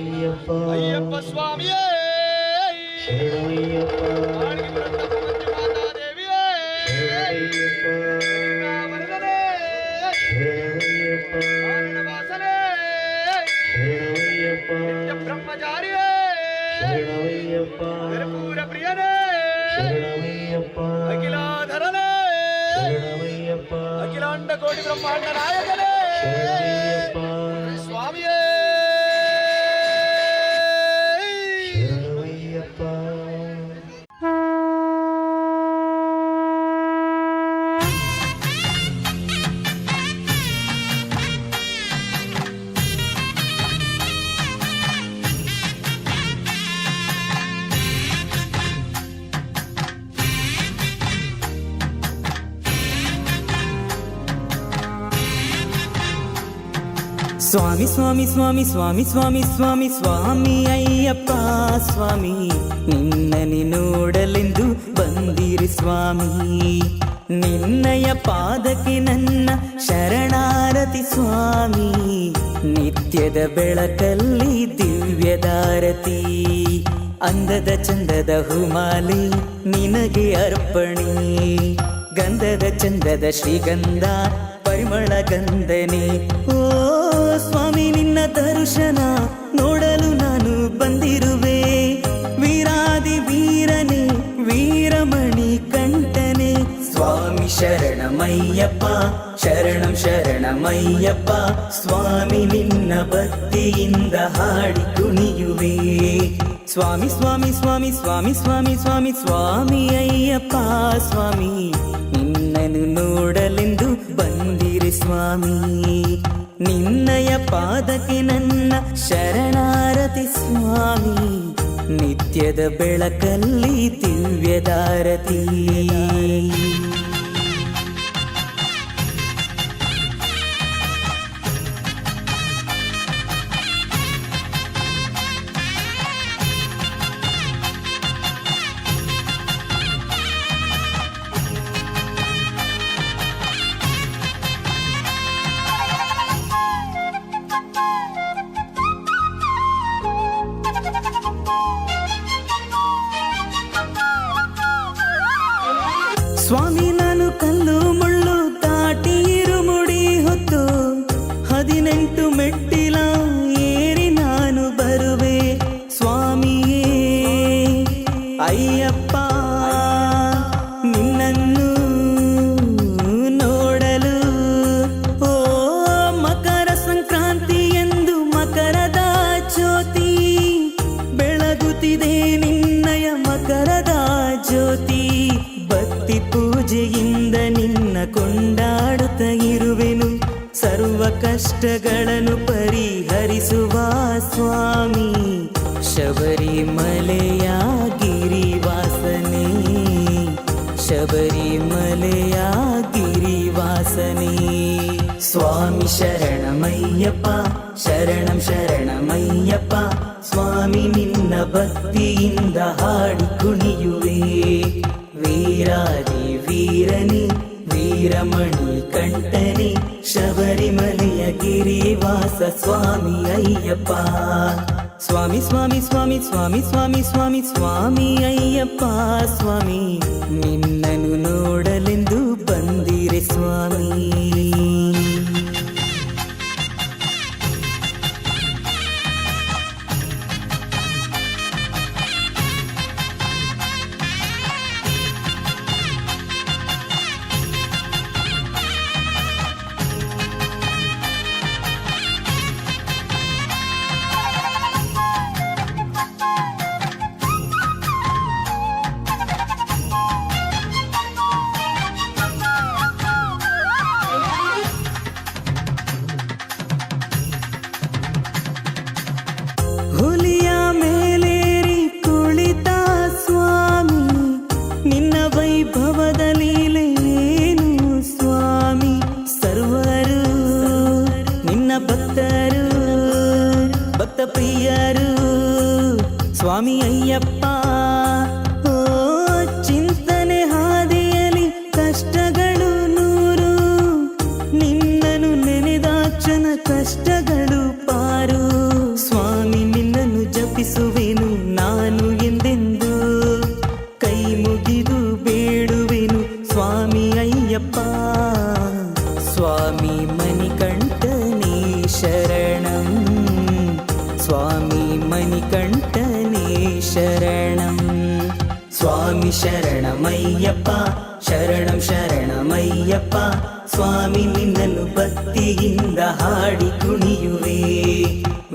ಅಯ್ಯಪ್ಪ ಸ್ವಾಮಿಯೇ ಬ್ರಹ್ಮಚಾರಿಯೇ ಕರ್ಪೂರ ಪ್ರಿಯನೇ ಅಖಿಲಾಧರನೇ ಅಖಿಲಾಂಡ ಕೋಟಿ ಬ್ರಹ್ಮಾಂಡ ನಾಯಕನೇ ಸ್ವಾಮಿಯೇ ಸ್ವಾಮಿ ಸ್ವಾಮಿ ಸ್ವಾಮಿ ಸ್ವಾಮಿ ಸ್ವಾಮಿ ಸ್ವಾಮಿ ಸ್ವಾಮಿ ಅಯ್ಯಪ್ಪ ಸ್ವಾಮಿ ನಿನ್ನನೆ ನೋಡಲೆಂದು ಬಂದಿರಿ ಸ್ವಾಮಿ ನಿನ್ನಯ ಪಾದಕ್ಕೆ ನನ್ನ ಶರಣಾರತಿ ಸ್ವಾಮಿ ನಿತ್ಯದ ಬೆಳಕಲ್ಲಿ ದಿವ್ಯದಾರತಿ ಅಂದದ ಚಂದದ ಹುಮಾಲಿ ನಿನಗೆ ಅರ್ಪಣೆ ಗಂಧದ ಚಂದದ ಶ್ರೀಗಂಧ ಪರಿಮಳ ಗಂಧನೆ ಓ ಸ್ವಾಮಿ ನಿನ್ನ ದರ್ಶನ ನೋಡಲು ನಾನು ಬಂದಿರುವೆ ವೀರಾದಿ ವೀರನೇ ವೀರಮಣಿ ಕಂಠನೆ ಸ್ವಾಮಿ ಶರಣಮಯ್ಯಪ್ಪ ಶರಣಂ ಶರಣಮಯ್ಯಪ್ಪ ಸ್ವಾಮಿ ನಿನ್ನ ಭಕ್ತಿಯಿಂದ ಹಾಡಿ ಕುಣಿಯುವೆ ಸ್ವಾಮಿ ಸ್ವಾಮಿ ಸ್ವಾಮಿ ಸ್ವಾಮಿ ಸ್ವಾಮಿ ಸ್ವಾಮಿ ಸ್ವಾಮಿ ಅಯ್ಯಪ್ಪ ಸ್ವಾಮಿ ನಿನ್ನನ್ನು ನೋಡಲೆಂದು ಬಂದಿರೆ ಸ್ವಾಮಿ ನಿನ್ನಯ ಪಾದಕ್ಕೆ ನನ್ನ ಶರಣಾರತಿ ಸ್ವಾಮಿ ನಿತ್ಯದ ಬೆಳಕಲ್ಲಿ ದಿವ್ಯದಾರತಿ ಸ್ವಾಮಿ ನಾನು ಕಲ್ಲು ಮುಳ್ಳು ದಾಟಿ ಇರುಮುಡಿ ಹೊತ್ತು 18 ಮೆಟ್ಟಿಲ ಏರಿ ನಾನು ಬರುವೆ ಸ್ವಾಮಿಯೇ ಅಯ್ಯಪ್ಪ ನಿನ್ನನ್ನು ನೋಡಲು ಓ ಮಕರ ಸಂಕ್ರಾಂತಿ ಎಂದು ಮಕರದ ಜ್ಯೋತಿ ಬೆಳಗುತ್ತಿದೆ ನಿನ್ನಯ ಮಕರದ ಜ್ಯೋತಿ ಭಕ್ತಿ ಪೂಜೆಯಿಂದ ನಿನ್ನ ಕೊಂಡಾಡುತ್ತ ಇರುವೆನು ಸರ್ವ ಕಷ್ಟಗಳನ್ನು ಪರಿಹರಿಸುವ ಸ್ವಾಮಿ ಶಬರಿಮಲೆಯ ಗಿರಿವಾಸನೆ ಶಬರಿಮಲೆಯ ಗಿರಿವಾಸನೆ ಸ್ವಾಮಿ ಶರಣಮಯ್ಯಪ್ಪ ಶರಣಂ ಶರಣಮಯ್ಯಪ್ಪ ಸ್ವಾಮಿ ನಿನ್ನ ಭಕ್ತಿಯಿಂದ ಹಾಡಿ ಕುಣಿಯುವೆ ವೀರಾದಿ ವೀರನಿ ವೀರಮಣಿ ಕಂಠನಿ ಶಬರಿಮಲೆಯ ಗಿರಿವಾಸ ಸ್ವಾಮಿ ಅಯ್ಯಪ್ಪ ಸ್ವಾಮಿ ಸ್ವಾಮಿ ಸ್ವಾಮಿ ಸ್ವಾಮಿ ಸ್ವಾಮಿ ಸ್ವಾಮಿ ಸ್ವಾಮಿ ಅಯ್ಯಪ್ಪ ಸ್ವಾಮಿ ನಿನ್ನನ್ನು ನೋಡಲೆಂದು ಬಂದಿರೆ ಸ್ವಾಮಿ ಹುಲಿಯ ಮೇಲೇರಿ ಕುಳಿತ ಸ್ವಾಮಿ ನಿನ್ನ ವೈಭವದ ಲೀಲೆಯೇನು ಸ್ವಾಮಿ ಸರ್ವರು ನಿನ್ನ ಭಕ್ತರು ಭಕ್ತ ಪ್ರಿಯರು ಸ್ವಾಮಿ ಅಯ್ಯಪ್ಪ ಓ ಚಿಂತನೆ ಹಾದಿಯಲಿ ಕಷ್ಟಗಳು ನೂರು ನಿನ್ನನ್ನು ನೆನೆದಾಕ್ಷಣ ಕಷ್ಟಗಳು ಪಾರು ಸ್ವಾಮಿ ನಿನ್ನ ಮಣಿಕಂಠನೇ ಶರಣಂ. ಸ್ವಾಮಿ ಶರಣಮಯ್ಯಪ್ಪ ಶರಣಂ ಶರಣಮಯ್ಯಪ್ಪ, ಸ್ವಾಮಿ ನಿನ್ನನ್ನು ಭಕ್ತಿಯಿಂದ ಹಾಡಿ ಕುಣಿಯುವೆ.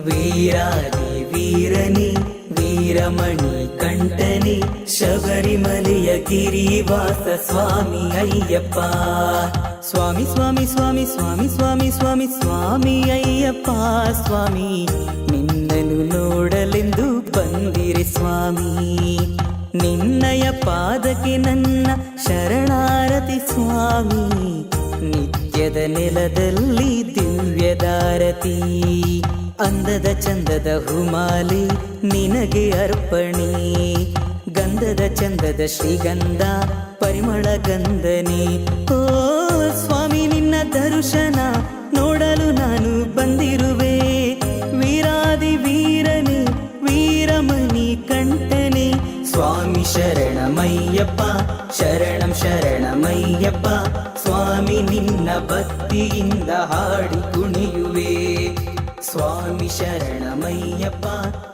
ವೀರಾದಿ ವೀರನೇ ವೀರಮಣಿ ಕಂಠನೆ, ಶಬರಿಮಲೆಯ ಗಿರಿವಾಸ ಸ್ವಾಮಿ ಅಯ್ಯಪ್ಪ. ಸ್ವಾಮಿ ಸ್ವಾಮಿ ಸ್ವಾಮಿ ಸ್ವಾಮಿ ಸ್ವಾಮಿ ಸ್ವಾಮಿ ಸ್ವಾಮಿ ಅಯ್ಯಪ್ಪ ಸ್ವಾಮಿ, ನಿನ್ನನ್ನು ನೋಡಲೆಂದು ಬಂದಿರೆ ಸ್ವಾಮಿ. ನಿನ್ನಯ ಪಾದಕ್ಕೆ ನನ್ನ ಶರಣಾರತಿ ಸ್ವಾಮಿ, ನಿತ್ಯದ ನೆಲದಲ್ಲಿ ದಿವ್ಯದಾರತಿ. ಅಂದದ ಚಂದದ ಹುಮಾಲೆ ನಿನಗೆ ಅರ್ಪಣೆ, ಗಂಧದ ಚಂದದ ಶ್ರೀಗಂಧ ಪರಿಮಳ ಗಂಧನೆ. ಓ ಸ್ವಾಮಿ ನಿನ್ನ ದರ್ಶನ ನೋಡಲು ನಾನು ಬಂದಿರುವೆ. ವೀರಾದಿ ವೀರನೇ ವೀರಮಣಿ ಕಂಠನೆ, ಸ್ವಾಮಿ ಶರಣಮಯ್ಯಪ್ಪ ಶರಣಂ ಶರಣಮಯ್ಯಪ್ಪ, ಸ್ವಾಮಿ ನಿನ್ನ ಭಕ್ತಿಯಿಂದ ಹಾಡಿ ಕುಣಿಯುವೆ. ಸ್ವಾಮಿ ಶರಣಮಯ್ಯಪ್ಪ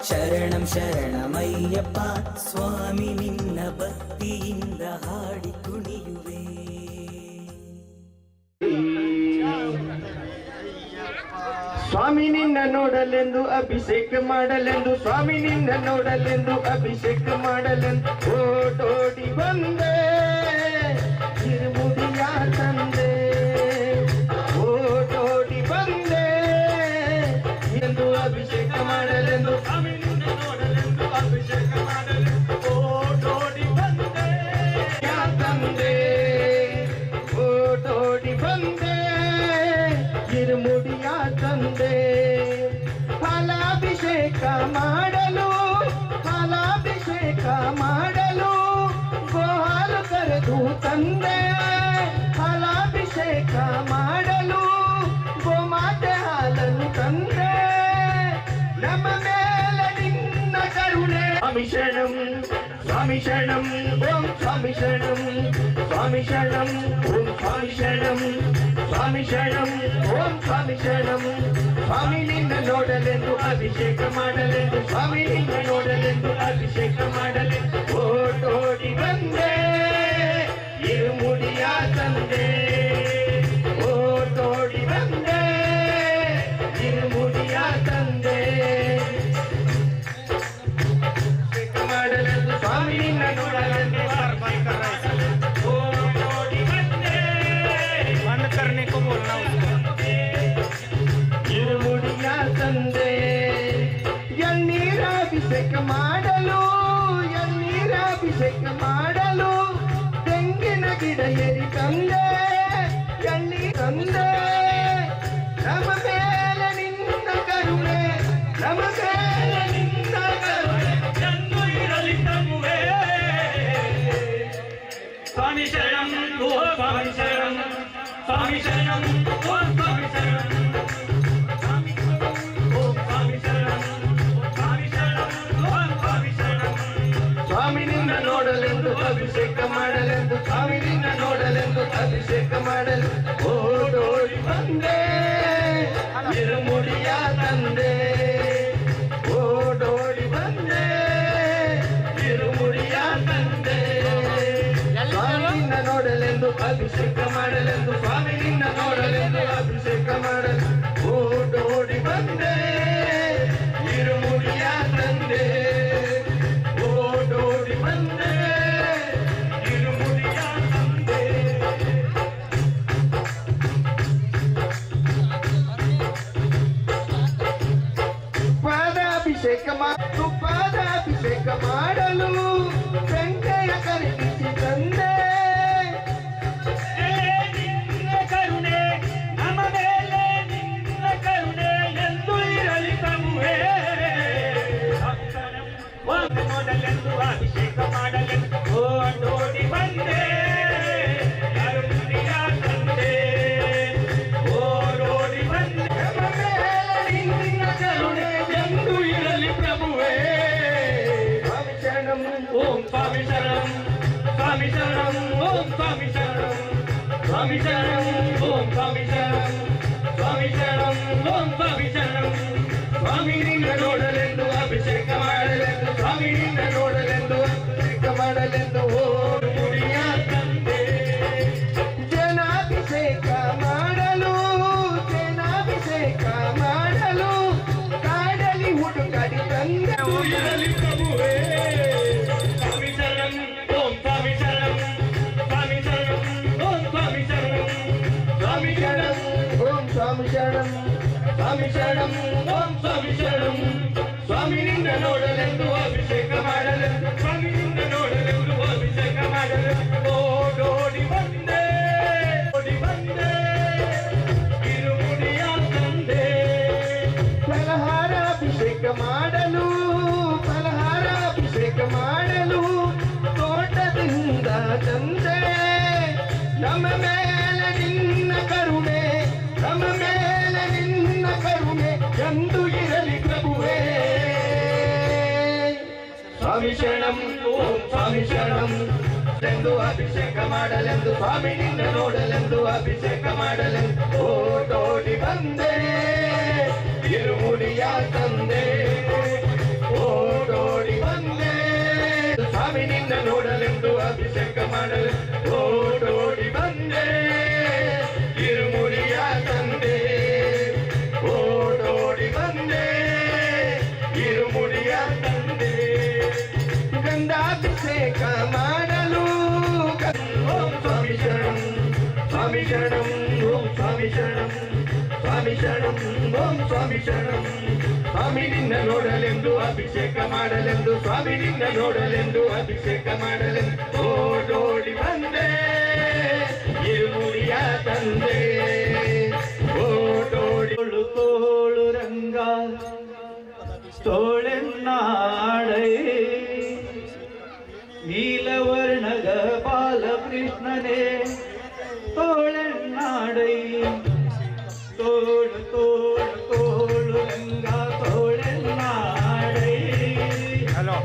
ಶರಣಂ ಶರಣಮಯ್ಯಪ್ಪ, ಸ್ವಾಮಿ ನಿನ್ನ ಭಕ್ತಿಯಿಂದ ಹಾಡಿ ಕುಣಿಯುವೆ. ಸ್ವಾಮಿ ನಿನ್ನ ನೋಡಲೆಂದು ಅಭಿಷೇಕ ಮಾಡಲೆಂದು, ಸ್ವಾಮಿ ನಿನ್ನ ನೋಡಲೆಂದು ಅಭಿಷೇಕ ಮಾಡಲೆಂದು ಓಡೋಡಿ ಬಂದೆ. ತಿರುಮುಡಿಯ ತಂದೆ ಓಡೋಡಿ ಬಂದೆ ಎಂದು ಅಭಿಷೇಕ ಮಾಡಲೆಂದು, ಸ್ವಾಮಿ ನಿನ್ನ ನೋಡಲೆಂದು ಅಭಿಷೇಕ ಮಾಡಲೆಂದು ಓಡೋಡಿ ಬಂದೆ. ಯಾ ತಂದೆ ಓಡೋಡಿ ಬಂದೆ, ತಿರುಮುಡಿಯ ತಂದೆ. ಫಲಾಭಿಷೇಕ ಮಾಡಲು ಫಲಾಭಿಷೇಕ ಮಾಡಲು ಗೋಹಾಲು ಕರೆದು ತಂದೆ. ಫಲಾಭಿಷೇಕ ಮಾಡಲು ಗೋಮಾತೆ ಹಾಲನ್ನು ತಂದೆ. ನಮ್ಮ ಮೇಲೆ ನಿನ್ನ ಕರುಣೆ. ಸ್ವಾಮಿ ಶರಣಂ ಸ್ವಾಮಿ ಶರಣಂ ಓಂ ಸ್ವಾಮಿ ಶರಣಂ ಸ್ವಾಮಿ ಶರಣಂ ಓಂ ಸ್ವಾಮಿ ಶರಣಂ ಸ್ವಾಮಿ ಶರಣಂ ಓಂ ಸ್ವಾಮಿ ಶರಣಂ. ಸ್ವಾಮಿ ನಿನ್ನ ನೋಡಲೆಂದು ಅಭಿಷೇಕ ಮಾಡಲೆಂದು, ಸ್ವಾಮಿ ನಿನ್ನ ನೋಡಲೆಂದು ಅಭಿಷೇಕ ಮಾಡಲೆಂದು ಓಡೋಡಿ ಬಂದೆ. ಇರುಮುಡಿಯ ತಂದೆ ಓಡೋಡಿ ಬಂದೆ, ಇರುಮುಡಿಯ ತಂದೆ. ಅಭಿಷೇಕ ಮಾಡಲೆಂದು, ಸ್ವಾಮಿ ನಿನ್ನ ನೋಡಲೆಂದು ಓಡೋಡಿ ಬಂದೆ. बंद करने को बोलना उसको. ಇರುಮುಡಿಯ ತಂದೆ. ಎನ್ನೀರಾಭಿಷೇಕ ಮಾಡಲು ಎನ್ನೀರಾಭಿಷೇಕ ಮಾಡಲು ತೆಂಗಿನ ಗಿಡ ಏರಿ ತಂದೆ. ಎಣ್ಣಿ ತಂದೆ. ನಮ್ಮ ಮೇಲೆ ನಿನ್ನ ಕರುಣೆ, ನಮ್ಮ ಮೇಲೆ ನಿನ್ನ ಕರುಣೆ ಎಂದು ಇರಲಿ ತಮ್ಮುವೆ. ಸ್ವಾಮಿ ಶರಣಂ ಓ ಸ್ವಾಮಿ ಶರಣಂ ಸ್ವಾಮಿ ಶರಣಂ ಓ ಸ್ವಾಮಿ ಶರಣಂ ಸ್ವಾಮಿ ಓ ಸ್ವಾಮಿ ಶರಣಂ ಸ್ವಾಮಿ ಶರಣಂ ಓ ಸ್ವಾಮಿ ಶರಣಂ. ಸ್ವಾಮಿ ನಿನ್ನ ನೋಡಲೆಂದು ಅಭಿಷೇಕ ಮಾಡಲೆಂದು, ಸ್ವಾಮಿ ನಿನ್ನ ನೋಡಲೆಂದು ಅಭಿಷೇಕ ಮಾಡಲು ಓಡೋಡಿ ಬಂದೆ. ಇರುಮುಡಿಯ ತಂದೆ ಓಡೋಡಿ ಬಂದೆ. ಇರುಮುಡಿಯ ತಂದೆ. ಸ್ವಾಮಿ ನಿನ್ನ ನೋಡಲೆಂದು ಅಭಿಷೇಕ ಮಾಡಲೆಂದು, ಸ್ವಾಮಿ ನಿನ್ನ ನೋಡಲೆಂದು ಅಭಿಷೇಕ ಮಾಡಲು ಓಡೋಡಿ ಬಂದೆ. ಇರುಮುಡಿಯ ತಂದೆ ಓಡೋಡಿ ಬಂದೆ. ಇರುಮುಡಿಯ ತಂದೆ. ಪಾದಾಭಿಷೇಕ ಪಾದಾಭಿಷೇಕ ಮಾಡಲು ಗಂಗೆಯ ಕರಗಿಸಿ ತಂದೆ. ನಿನ್ನ ಕರುಣೆ ನಮ್ಮ ಮೇಲೆ ನಿನ್ನ ಕರುಣೆ ಎಂದು ಇರಲಿ ತಮ್ಮುವೆ. ನೋಡಲೆಂದು ಅಭಿಷೇಕ ಮಾಡಲೆಂದು ಓಡೋಡಿ ಬಂದೆ. ಇರುಮುಡಿಯ ತಂದೆ ಓಡೋಡಿ ಬಂದೆ. ನಮ್ಮ ಮೇಲೆ ನಿನ್ನ ಕರುಣೆ ಎಂದು ಇರಲಿ ಪ್ರಭುವೇ. ಸ್ವಾಮಿ ಶರಣಂ ಓಂ ಸ್ವಾಮಿ ಶರಣಂ ಸ್ವಾಮಿ ಶರಣಂ ಓಂ ಸ್ವಾಮಿ ಶರಣಂ ಸ್ವಾಮಿ ಶರಣಂ ಓಂ ಸ್ವಾಮಿ ಶರಣಂ ಸ್ವಾಮಿ ಶರಣಂ ಓಂ ಸ್ವಾಮಿ ಶರಣಂ ಸ್ವಾಮಿ ನಿನ್ನ ನೋಡಲೆಂದು ಅಭಿಷೇಕ ಮಾಡಲೆಂದು ಸ್ವಾಮಿ ನಿನ್ನ ನೋಡಲೆಂದು ಅಭಿಷೇಕ ಮಾಡಲೆಂದು ಓಡು ಮುಡಿಯ ತಂದೆ ಜನಾಭಿಷೇಕ ಮಾಡಲು ಕಾಡಲಿ ಹುಡುಕಾಡಿ ತಂದೆ ಇರಲಿ ಪ್ರಭುವೇ ಸ್ವಾಮಿ ಶರಣಂ ಓಂ ಸ್ವಾಮಿ ಶರಣಂ ಸ್ವಾಮಿ ಶರಣಂ ಓಂ ಸ್ವಾಮಿ ಶರಣಂ ಸ್ವಾಮಿ ಶರಣಂ ಓಂ ಸ್ವಾಮಿ ಶರಣಂ ಸ್ವಾಮಿ ಶರಣಂ ಓಂ ಸ್ವಾಮಿ ಶರಣಂ ಸ್ವಾಮಿ ನಿನ್ನ ನೋಡಲೆಂದು ಅಭಿಷೇಕ ಮಾಡಲೆಂದು ಸ್ವಾಮಿ ನಿನ್ನ ನೋಡಲೆಂದು ಅಭಿಷೇಕ ಮಾಡಲೆಂದು ಓಡೋಡಿ ಬಂದೆ ಓಡಿ ಬಂದೆ ಇರುಮುಡಿಯ ತಂದೆ ಫಲಹಾರಾಭಿಷೇಕ ಮಾಡಲು ತೋಟದಿಂದ ತಂದೆ ನಮ್ಮ ಮೇಲೆ ನಿನ್ನ ಕರುಣೆ ಎಂದು ಇರಲಿ ಪ್ರಭುವೇ ಸ್ವಾಮಿ ಶರಣಂ ಓಂ ಸ್ವಾಮಿ ಶರಣಂ ಎಂದು ಅಭಿಷೇಕ ಮಾಡಲೆಂದು ಸ್ವಾಮಿ ನಿನ್ನ ನೋಡಲೆಂದು ಅಭಿಷೇಕ ಮಾಡಲೆಂದು ಓಡೋಡಿ ಬಂದೆ ಇರುಮುಡಿಯ ತಂದೆ ಓಡೋಡಿ ಬಂದೆ ಸ್ವಾಮಿ ನಿನ್ನ ನೋಡಲೆಂದು ಅಭಿಷೇಕ ಮಾಡಲೆಂದು ಓಡೋಡಿ ಬಂದೆ ಇರುಮುಡಿಯ ತಂದೆ ಓಡೋಡಿ ಬಂದೆ ಇರುಮುಡಿಯ ತಂದೆ ಗಂಧಾಭಿಷೇಕ ಮಾಡಲು ಓಂ ಸ್ವಾಮಿ ಶರಣಂ ಸ್ವಾಮಿ ಶರಣಂ ಓಂ ಸ್ವಾಮಿ ಶರಣಂ ಸ್ವಾಮಿ ಶರಣಂ ಓಂ ಸ್ವಾಮಿ ಶರಣಂ ಸ್ವಾಮಿ ನಿನ್ನ ನೋಡಲೆಂದು ಅಭಿಷೇಕ ಮಾಡಲೆಂದು ಸ್ವಾಮಿ ನಿನ್ನ ನೋಡಲೆಂದು ಅಭಿಷೇಕ ಮಾಡಲೆಂದು ಓಡೋಡಿ ಬಂದೆ ಇರುಮುಡಿಯ ತಂದೆ ಓಡೋಡಿ ತೋಳು ರಂಗ ತೋಳೆನ್ನಾಡೈ ನೀಲವರ್ಣದ ಬಾಲಕೃಷ್ಣನೇ ತೋಳೆನ್ನಾಡೈ ತೋಳು ತೋಳು ತೋಳು ರಂಗ ತೋಳೆನ್ನಾಡೈ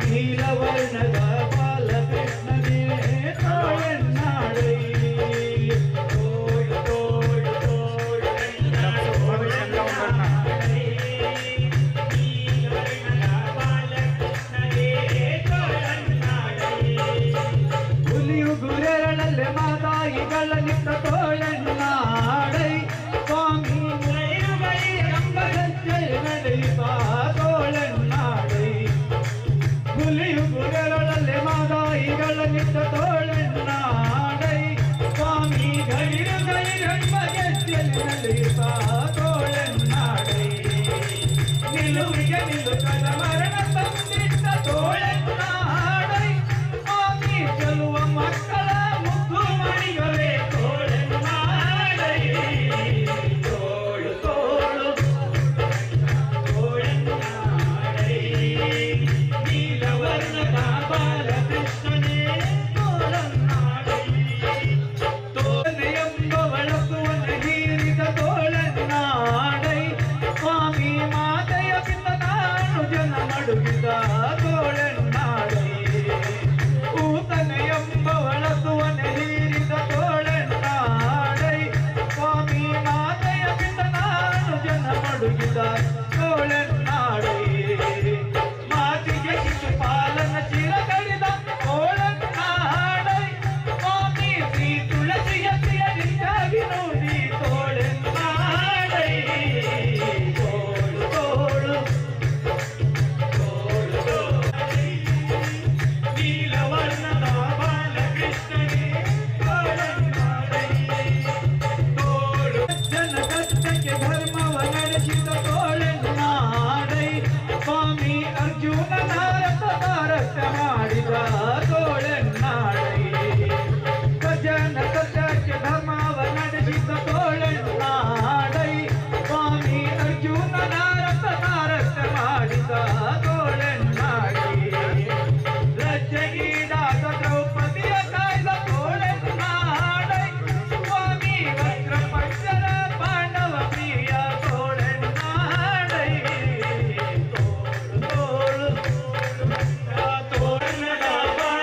ನೀಲವರ್ಣದ ಬಾಲಕೃಷ್ಣನೇ ತೋಳೆನ್ನಾಡೈ ತೋಳು ತೋಳು ತೋಳು ರಂಗ ಗುರೆರಳಲ್ಲಿ ಮಾತಾಯಿಗಳ ನಿಂತ ತೋಳೆನ್ನಾಡೈ ಸ್ವಾಮಿ ನಡೆಯುತ್ತ ತೋಳೆನ್ನಾಡೈ ಹುಲಿಯು ಗುರೆರಳಲ್ಲಿ ಮಾತಾಯಿಗಳ ನಿಂತ ತೋಳೆನ್ನಾಡೈ ಸ್ವಾಮಿ ಗೈರು ನಡೆಯುತ್ತ ತೋಳೆನ್ನಾಡೈ ನಿಲುವಿಗೆ ನಿಲ್ಲುತ್ತದ ಮರಣ ತಂದಿಟ್ಟ ತೋಳೆನ್ನಾಡೈ ಸ್ವಾಮಿ ಚೆಲುವ ಮಕ್ಕಳ ಮುದ್ದು ಮಣಿಗಳೇ ತೋಳೆನ್ನಾಡೈ ತೋಳು ತೋಳು ತೋಳೆನ್ನಾಡೈ ನೀಲವರ್ಣದ ಬಾಲಕೃಷ್ಣನೇ ತೋಳನ್ನಾಡೈ ತೋಳನೆ ಎಂಬ ಬಳಸುವನ್ನು ಹೀರಿದ ತೋಳನ್ನಾಡೈ ಸ್ವಾಮಿ ಮಾತೆಯ ಪಿತ ನಾನು ಜನ ಮಡುಗಿದ ತೋಳನ್ನಾಡೈ ಊತನೆ ಎಂಬ ಬಳಸುವನೆ ಹೀರಿದ ತೋಳನ್ನಾಡೈ ಸ್ವಾಮಿ ಮಾತೆಯ ಪಿತ ನಾನು ಜನ ಮಡುಗಿದ ತೋಳನ್ನಾಡೈ ಮಾತಿಗೆ ಶಿಶುಪಾಲನ ಚಿರ ಕಡಿದ ತೋಳನ್ನಾಡೈ ಸ್ವಾಮಿ ಶ್ರೀ ತುಳಸಿಯ ಪ್ರಿಯರಿಂದಾಗಿ ನೋಡಿ ತೋಳನ್ನಾಡೈ ತೋಳು ತೋಳು ತೋಳು ತೋಳು ನೀಲವರ್ಣದ ಬಾಲಕೃಷ್ಣನೇ ತೋಳನ್ನಾಡೈ ತೋಳು ಜನ ಕಷ್ಟಕ್ಕೆ ಧರ್ಮವ ನಡೆಸಿದ ತೋಳನ್ನಾಡೈ ಸ್ವಾಮಿ ಅರ್ಜುನನ ರಥ ಮಾಡಿದ ತೋಳನ್ನಾಡೈ ಜನ ಕಷ್ಟಕ್ಕೆ ಧರ್ಮವ ನಡೆಸಿದ ತೋಳನ್ನಾಡೈ ಸ್ವಾಮಿ ಅರ್ಜುನನ ರಥ ಮಾಡಿದ ತೋಳನ್ನಾಡೈ ಲಜ್ಜೆಗೀಡಾದ ದ್ರೌಪದಿಯ ಕಾಯ್ದ ತೋಳನ್ನಾಡೈ ಸ್ವಾಮಿ ವಕ್ರ ಪಂಚರ ಪಾಂಡವ ಪ್ರಿಯ ತೋಳನ್ನಾಡೈ ತೋಳು ತೋಳು ತೋಳದ ಬಾಳ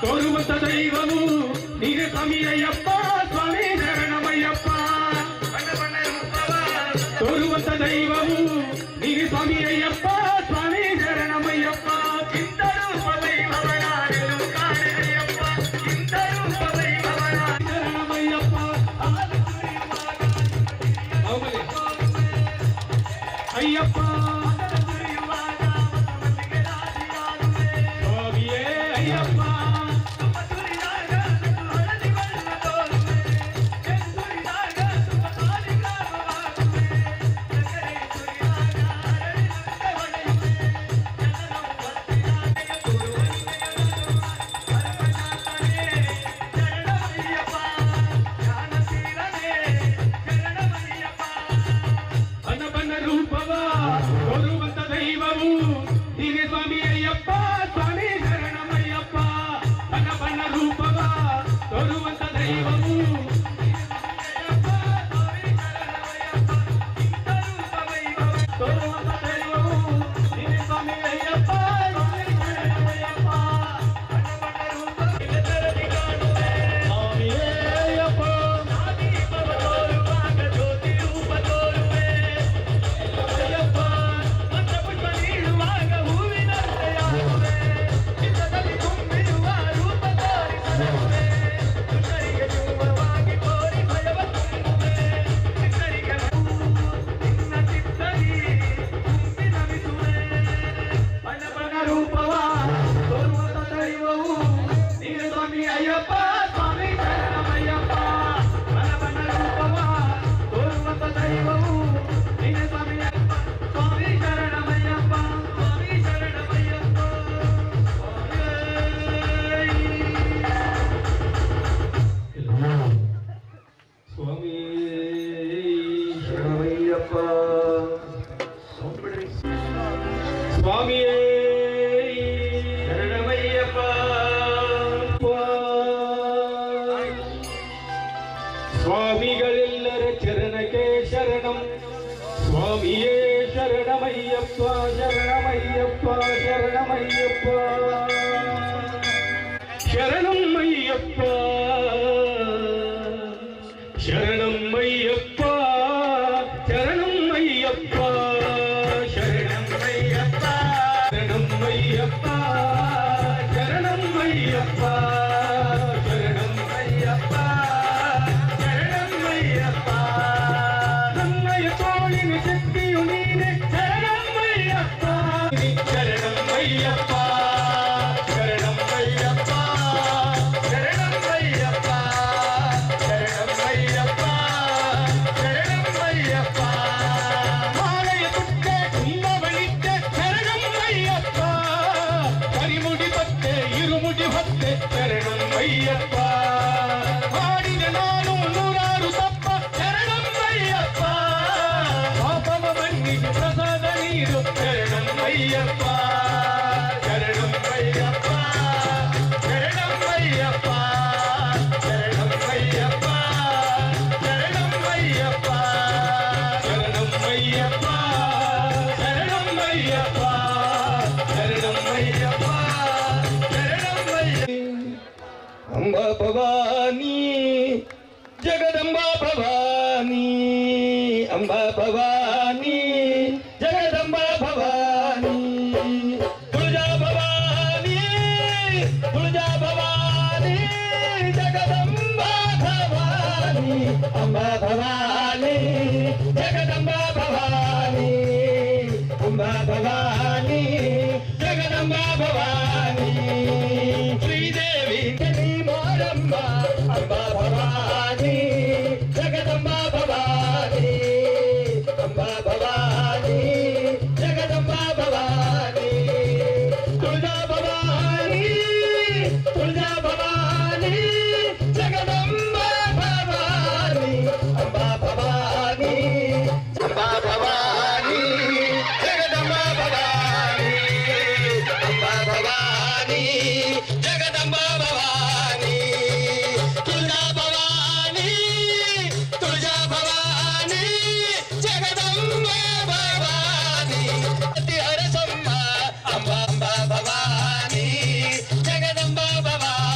ತೋರುವಂತ ದೈವವು ನೀನೆ ಸ್ವಾಮಿ ಅಯ್ಯಪ್ಪ ಸ್ವಾಮಿ ಶರಣಮಯ್ಯಪ್ಪ ತೋರುವಂತ ದೈವವು ನೀನೆ ಸ್ವಾಮಿ ಅಯ್ಯಪ್ಪ ಸ್ವಾಮಿ ಶರಣಮಯ್ಯಪ್ಪ ಇಂಥ ರೂಪ ದೈವವನಾರೆಲ್ಲೂ ಕಾಣೆನಯ್ಯಪ್ಪ ಇಂಥ ರೂಪ ದೈವವನಾರೆಲ್ಲೂ ಶರಣಮಯ್ಯಪ್ಪ ಅಯ್ಯಪ್ಪ ಸ್ವಾಮಿಯೇ ಅಯ್ಯಪ್ಪ ಬನ ರೂಪವ ತೋರುವಂತ ದೈವವು ನೀನೆ ಸ್ವಾಮಿ ಅಯ್ಯಪ್ಪ ಸ್ವಾಮಿ ಶರಣಮಯ್ಯಪ್ಪ ಬನ ರೂಪವ ತೋರುವಂತ ದೈವವು ತೋರುವಂತ ದೈವವು ನೀನೆ ಸ್ವಾಮಿ ಅಯ್ಯಪ್ಪ ಸ್ವಾಮಿ ಶರಣಮಯ್ಯಪ್ಪ ಸ್ವಾಮಿಯೇ ಅಯ್ಯಪ್ಪ ಜ್ಯೋತಿ ರೂಪ ತೋರುವೆ ಅಯ್ಯಪ್ಪ ಪುಷ್ಪ ನೀಡುವಾಗ ಹೂವಿನಂತೆಯಾಗುವೆ ಚಿತ್ರದಲ್ಲಿ ತುಂಬಿರುವ ರೂಪ ತೋರಿಸಲುವೆ ದುಷ್ಟರಿಗೆ ದೂರವಾಗಿ ಕೋರಿ ಭಯವ ತುಂಬುವೆ ಚಿತ್ತರಿಗೆ ನಿನ್ನ ಚಿತ್ತದಿ ತುಂಬಿ ನಮಿಸುವೆ ಬನ ರೂಪವ ತೋರುವಂತ ದೈವವು ನೀನು ಸ್ವಾಮಿ ಅಯ್ಯಪ್ಪ ಸ್ವಾಮಿ ಶರಣಮಯ್ಯಪ್ಪ ಬನ ರೂಪವ ತೋರುವಂತ ದೈವವು ನೀನು ಸ್ವಾಮಿ ಅಯ್ಯಪ್ಪ ಸ್ವಾಮಿ ಶರಣಮಯ್ಯಪ್ಪ ಸ್ವಾಮಿ ಶರಣಮಯ್ಯಪ್ಪ ಸ್ವಾಮಿ ಶರಣಮಯ್ಯಪ್ಪ ಸ್ವಾಮಿಯೇ ಶರಣಮಯ್ಯಪ್ಪ ಸ್ವಾಮಿಗಳೆಲ್ಲರ ಚರಣಕ್ಕೆ ಶರಣಂ ಸ್ವಾಮಿಯೇ ಶರಣಮಯ್ಯಪ್ಪ ಶರಣಮಯ್ಯಪ್ಪ ಶರಣಮಯ್ಯಪ್ಪ ಶರಣಮಯ್ಯಪ್ಪ ಶರಣಮಯ್ಯಪ್ಪ ಶರಣಮಯ್ಯಪ್ಪ ಶರಣಮಯ್ಯಪ್ಪ ಶರಣಮಯ್ಯಪ್ಪ ಶರಣಮಯ್ಯಪ್ಪ ಶರಣಮಯ್ಯಪ್ಪ ಶರಣಮಯ್ಯಪ್ಪ ನನ್ನಯ ತೋಳಿನ ಶಕ್ತಿಯು ನೀನೆ ಶರಣಮಯ್ಯಪ್ಪ ಶರಣಮಯ್ಯಪ್ಪ ಶರಣಮಯ್ಯಪ್ಪ ಶರಣಮಯ್ಯಪ್ಪ ಶರಣಮಯ್ಯಪ್ಪ ಶರಣಮಯ್ಯಪ್ಪ ಮಾಲೆಯ ತುಟ್ಟೆ ಕುಂಭವಳಿದ್ದೆ ಶರಣಮಯ್ಯಪ್ಪ ಕರಿಮುಡಿ ಬತ್ತೆ ಇರುಮುಡಿ ಹೊತ್ತೆ ಶರಣಮಯ್ಯಪ್ಪ ಮಾಡಿದ ನಾನು ನೂರಾರು ತಪ್ಪ ಶರಣಮಯ್ಯಪ್ಪ ಪಾಪವ ಮನ್ನಿಸಿ ಪ್ರಸಾದ ನೀರು ಶರಣಮಯ್ಯಪ್ಪ ಶರಣಮಯ್ಯಪ್ಪ ಶರಣಮಯ್ಯಪ್ಪ ಶರಣಮಯ್ಯಪ್ಪ ಶರಣಮಯ್ಯಪ್ಪ ಶರಣಮಯ್ಯಪ್ಪ ಶರಣಮಯ್ಯಪ್ಪ ಶರಣಮಯ್ಯಪ್ಪ ಅಂಬಾ ಭವಾನಿ ಜಗದಂಬಾ ಭವಾನಿ ಅಂಬಾ ಭವಾನಿ ಜಗದಂಬಾ ಭವಾನಿ ತುಳಜಾ ಭವಾನಿ ತುಳಜಾ ಭವಾನಿ ಜಗದಂಬಾ ಭವಾನಿ ಅಂಬಾ ಭವಾನಿ ಜಗದಂಬಾ ಭವಾನಿ ಅಂಬಾ ಭವಾನಿ ಜಗದಂಬಾ ಭವಾನಿ ಶ್ರೀದೇವಿ ಮಾರಮ್ಮ ಅಂಬಾ ಭವಾನಿ ಜಗದಂಬಾ ಭವಾನಿ ಅಂಬಾ ಭವಾನಿ ಜಗದಂಬಾ ಭವಾನಿ ತುಳಜಾ ಭವಾನಿ ತುಳಜಾ ಭವಾನಿ ಜಗದಂಬಾ ಭವಾನಿ ಅಂಬಾ ಭವಾನಿ ಅಂಬಾ ಭವಾನಿ ಜಗದಂಬಾ ಭವಾನಿ ಅಂಬಾ ಭವಾನಿ ಜಗದಂಬಾ ಭವಾನಿ ತುಳಜಾ ಭವಾನಿ ತುಳಜಾ ಭವಾನಿ ಜಗದಂಬಾ ಭವಾನಿ ಹರಸಮ್ಮ ಅಂಬಾ ಅಂಬಾ ಭವಾನಿ ಜಗದಂಬಾ ಭವಾನಿ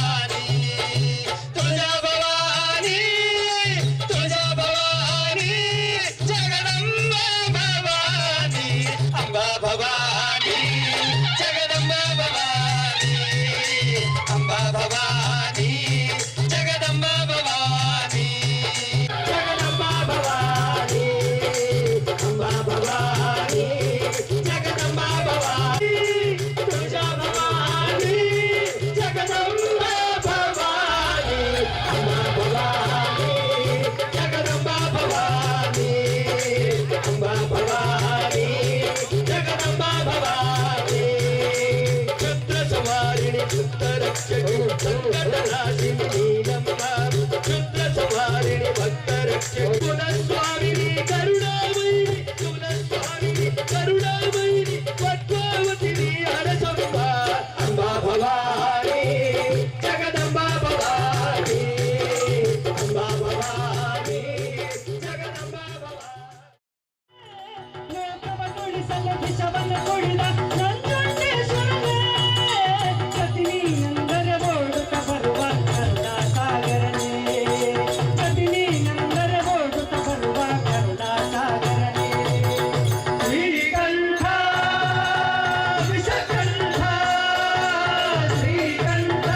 ರಕ್ಷಕಿ ಸಂಕಟನಾಶಿನಿ ನೀನಮ್ಮ ಕ್ಷುದ್ರ ಸಂಹಾರಿಣಿ ಭಕ್ತ ರಕ್ಷಕಿ ಕುಲಸ್ವಾಮಿನಿ ಕರುಣಾಮಯಿನಿ ಕುಲಸ್ವಾಮಿನಿ ಕರುಣಾಮಯಿನಿ ಪದ್ಮಾವತಿನಿ ಹರಸಂಬ ಅಂಬಾ ಭವಾನಿ ಜಗದಂಬಾ ಭವಾನಿ ಅಂಬಾ ಭವಾನಿ ಜಗದಂಬಾ ಭವಾನಿ ಲೋಕವನ್ನುಳಿಸಲು ವಿಷವನ್ನು ಕುಡಿದ ನಂಜುಂಡೇಶ್ವರನೇ ಗತಿ ನೀನೆಂದರೆ ಓಡುತ್ತ ಬರುವ ಕರುಣಾಸಾಗರನೇ ಗತಿ ನೀನೆಂದರೆ ಓಡುತ್ತ ಬರುವ ಕರುಣಾಸಾಗರನೇ ಶ್ರೀಕಂಠ ವಿಷಕಂಠ ಶ್ರೀಕಂಠ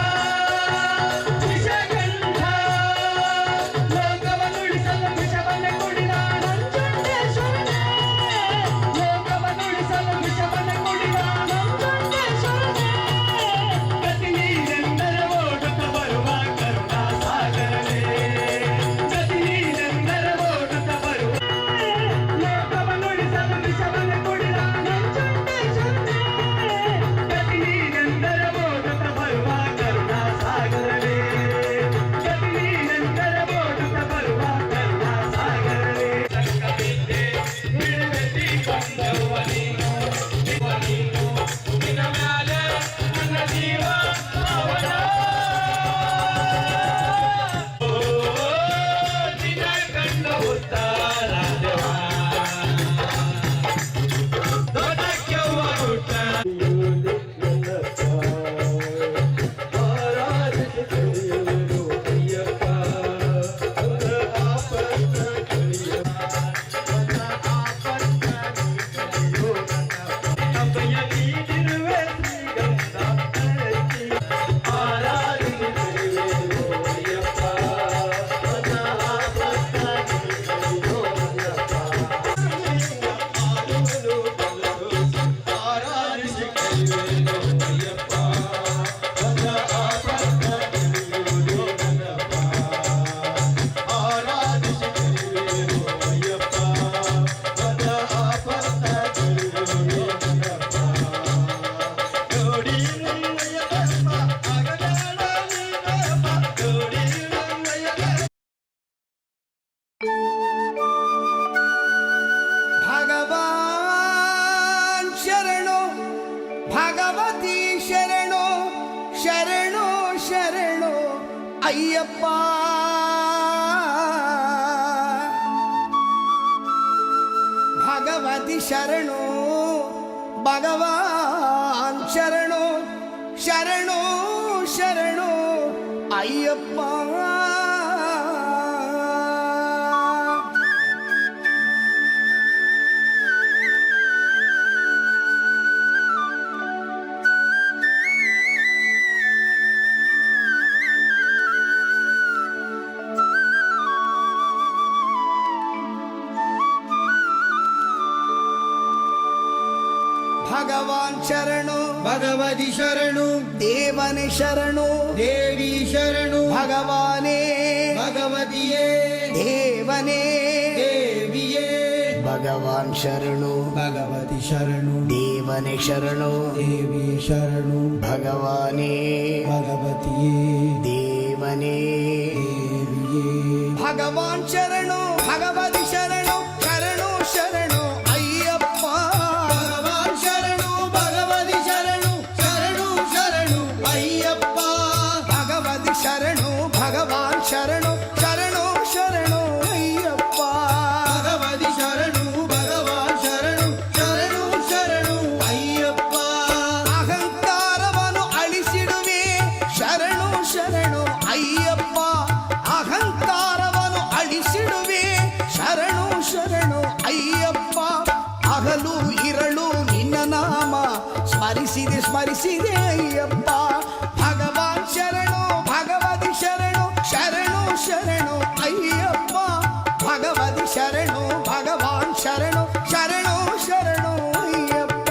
ವಿಷಕಂಠ ಲೋಕವನ್ನುಳಿಸಲು ವಿಷವನ್ನು ಕುಡಿದ ನಂಜುಂಡೇಶ್ವರನೇ ಲೋಕವನ್ನುಳಿಸಲು ವಿಷವನ್ನು ಕುಡಿದ ನಂಜುಂಡೇಶ್ವರನೇ ಗತಿ ನೀನೆಂದರೆ ಓಡುತ್ತ ಬರುವ ಕರುಣಾಸಾಗರನೇ ಗತಿ ನೀನೆಂದರೆ ಓಡುತ್ತ ಬರುವ ಲೋಕವನ್ನುಳಿಸಲು ವಿಷವನ್ನು ಕುಡಿದ ನಂಜುಂಡೇಶ್ವರನೇ ಗತಿ ನೀನೆಂದರೆ ಓಡುತ್ತ ಬರುವ ಕರುಣಾಸಾಗರನೇ ಗತಿ ನೀನೆಂದರೆ ಓಡುತ್ತ ಬರುವ ಕರುಣಾಸಾಗರನೇ ಸಂಕವಿದ್ದೆ ಬಿಡುವೆತ್ತಿ ಬಂದವ ನೀನು ನಿನ್ನ ಮ್ಯಾಲೆ ನನ್ನ ಜೀವ ಅವನ ಓ ನಿನ್ನ ಕಂಡ ಉತ್ತಾರದವ ದೊಡ್ಡಕ್ಯವ್ವ ಹುಟ್ಟ ಅಪ್ಪಯ್ಯ ನೀನಿರುವೆ ಶ್ರೀಗಂಧ ಹರಸಿ ಆರಾಧಿಸಿ ಕರೆಯುವೆನು ಅಯ್ಯಪ್ಪ ನನ್ನ ಆಪತ್ತ ನೀಗಿಸಲು ಅಯ್ಯಪ್ಪ ಆಡುವನು ಬಲ್ಲದು ಆರಾಧಿಸಿ ಕರೆಯುವೆನು ಅಯ್ಯಪ್ಪ ನನ್ನ ಆಪತ್ತ ನೀಗಿಸುವುದು ನನ್ನಪ್ಪ ಆರಾಧಿಸಿ ಕರೆಯುವೆನು ಅಯ್ಯಪ್ಪ ನನ್ನ ಆಪತ್ತ ನೀಗಿಸುವುದು ನನ್ನಪ್ಪ ನೋಡಿ ನನ್ನಯ್ಯಪ್ಪ ಆಗಬೇಡ ನೀನಪ್ಪ ನೋಡಿ ನನ್ನಯ್ಯಪ್ಪ ಭಗವಾನ್ ಶರಣೋ ಭಗವತಿ ಶರಣೋ ಶರಣೋ ಶರಣೋ ಅಯ್ಯಪ್ಪ ಭಗವತಿ ಶರಣೋ ಭಗವಾನ್ ಶರಣೋ ಶರಣೋ ಶರಣೋ ಅಯ್ಯಪ್ಪ ಭಗವಾನ್ ಶರಣು ಭಗವತಿ ಶರಣು ದೇವನೇ ಶರಣು ದೇವಿ ಶರಣು ಭಗವಾನೇ ಭಗವತಿಯೇ ದೇವನೇ ದೇವಿಯೇ ಭಗವಾನ್ ಶರಣು ಭಗವತಿ ಶರಣು ದೇವನೇ ಶರಣು ದೇವಿ ಶರಣು ಭಗವಾನೇ ಭಗವತಿಯೇ ದೇವನೇ ದೇವಿಯೇ ಭಗವಾನ್ ಶರಣು ಭಗವತಿ ಶರಣು ಶರಣು ಶರಣು ಅಯ್ಯಪ್ಪ ಭಗವಾನ್ ಶರಣು ಭಗವತಿ ಶರಣು ಶರಣು ಶರಣು ಅಯ್ಯಪ್ಪ ಭಗವತಿ ಶರಣು ಭಗವಾನ್ ಶರಣು ಶರಣು ಶರಣು ಅಯ್ಯಪ್ಪ ಭಗವತಿ ಶರಣು ಭಗವಾನ್ ಶರಣು ಶರಣು ಶರಣು ಅಯ್ಯಪ್ಪ ಅಹಂಕಾರವನ್ನು ಅಳಿಸಿಡುವೆ ಶರಣು ಶರಣು ಅಯ್ಯಪ್ಪ ಅಹಂಕಾರವನ್ನು ಅಳಿಸಿಡುವೆ ಶರಣು ಶರಣು ಅಯ್ಯಪ್ಪ ಹಗಲು ಇರಳು ನಿನ್ನ ನಾಮ ಸ್ಮರಿಸಿದೆ ಸ್ಮರಿಸಿದೆ ಅಯ್ಯಪ್ಪ ಭಗವಾನ್ ಶರಣು ಭಗವತಿ ಶರಣು ಶರಣು ಶರಣು ಅಯ್ಯಪ್ಪ ಭಗವತಿ ಶರಣು ಭಗವಾನ್ ಶರಣು ಶರಣು ಶರಣು ಅಯ್ಯಪ್ಪ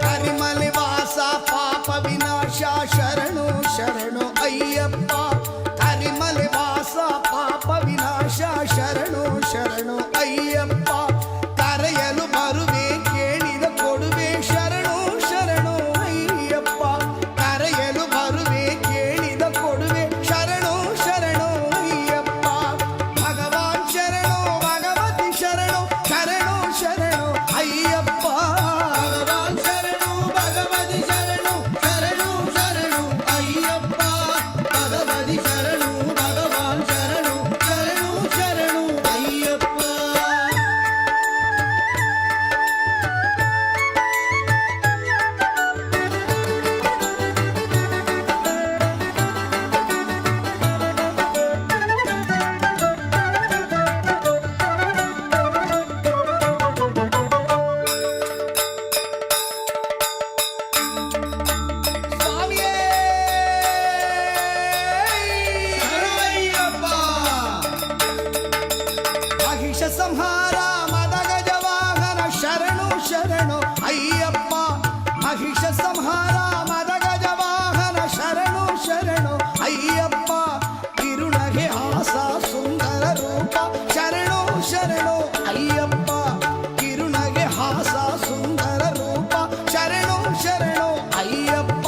ಕರಿಮಲೆ ವಾಸ ಪಾ ಪಾಪ ವಿನಾಶ ಶರಣು ಶರಣು ಅಯ್ಯಪ್ಪ ಕರಿಮಲೆ ವಾಸ ಪಾಪ ವಿನಾಶ ಶರಣು ಶರಣು ಅಯ್ಯಪ್ಪ ಕರೆಯಲು ಬರುವೆ ಕೇಳಿದ ಕೊಡುವೆ ಶರಣು ಶರಣು ಅಯ್ಯಪ್ಪ ಕರೆಯಲು ಬರುವೆ ಕೇಳಿದ ಕೊಡುವೆ ಶರಣು ಶರಣು ಅಯ್ಯಪ್ಪ ಭಗವಾನ್ ಶರಣು ಭಗವತಿ ಶರಣು ಶರಣು ಶರಣು ಅಯ್ಯಪ್ಪ ಭಗವಾನ್ ಶರಣು ಭಗವತಿ ಶರಣು ಶರಣು ಶರಣು ಅಯ್ಯಪ್ಪ ಭಗವತಿ ಶರಣು ಭಗವಾನ್ ಶರಣು ಶರಣು ಶರಣು ಅಯ್ಯಪ್ಪ ಸ್ವಾಮಿಯೇ ಶರಣಯ್ಯಪ್ಪ ಮಹಿಷ ಸಂಹಾರ ಮದ ಗಜವಾಹನ ಶರಣು ಶರಣು ಅಯ್ಯಪ್ಪ ಮಹಿಷ ಸಂಹಾರ ಮದ ಗಜವಾಹನ ಶರಣು ಶರಣು ಅಯ್ಯಪ್ಪ ಕಿರುನಗೆ ಹಾಸ ಸುಂದರ ರೂಪ ಶರಣು ಶರಣು ಅಯ್ಯಪ್ಪ ಕಿರುನಗೆ ಹಾಸ ಸುಂದರ ರೂಪ ಶರಣು ಶರಣು ಅಯ್ಯಪ್ಪ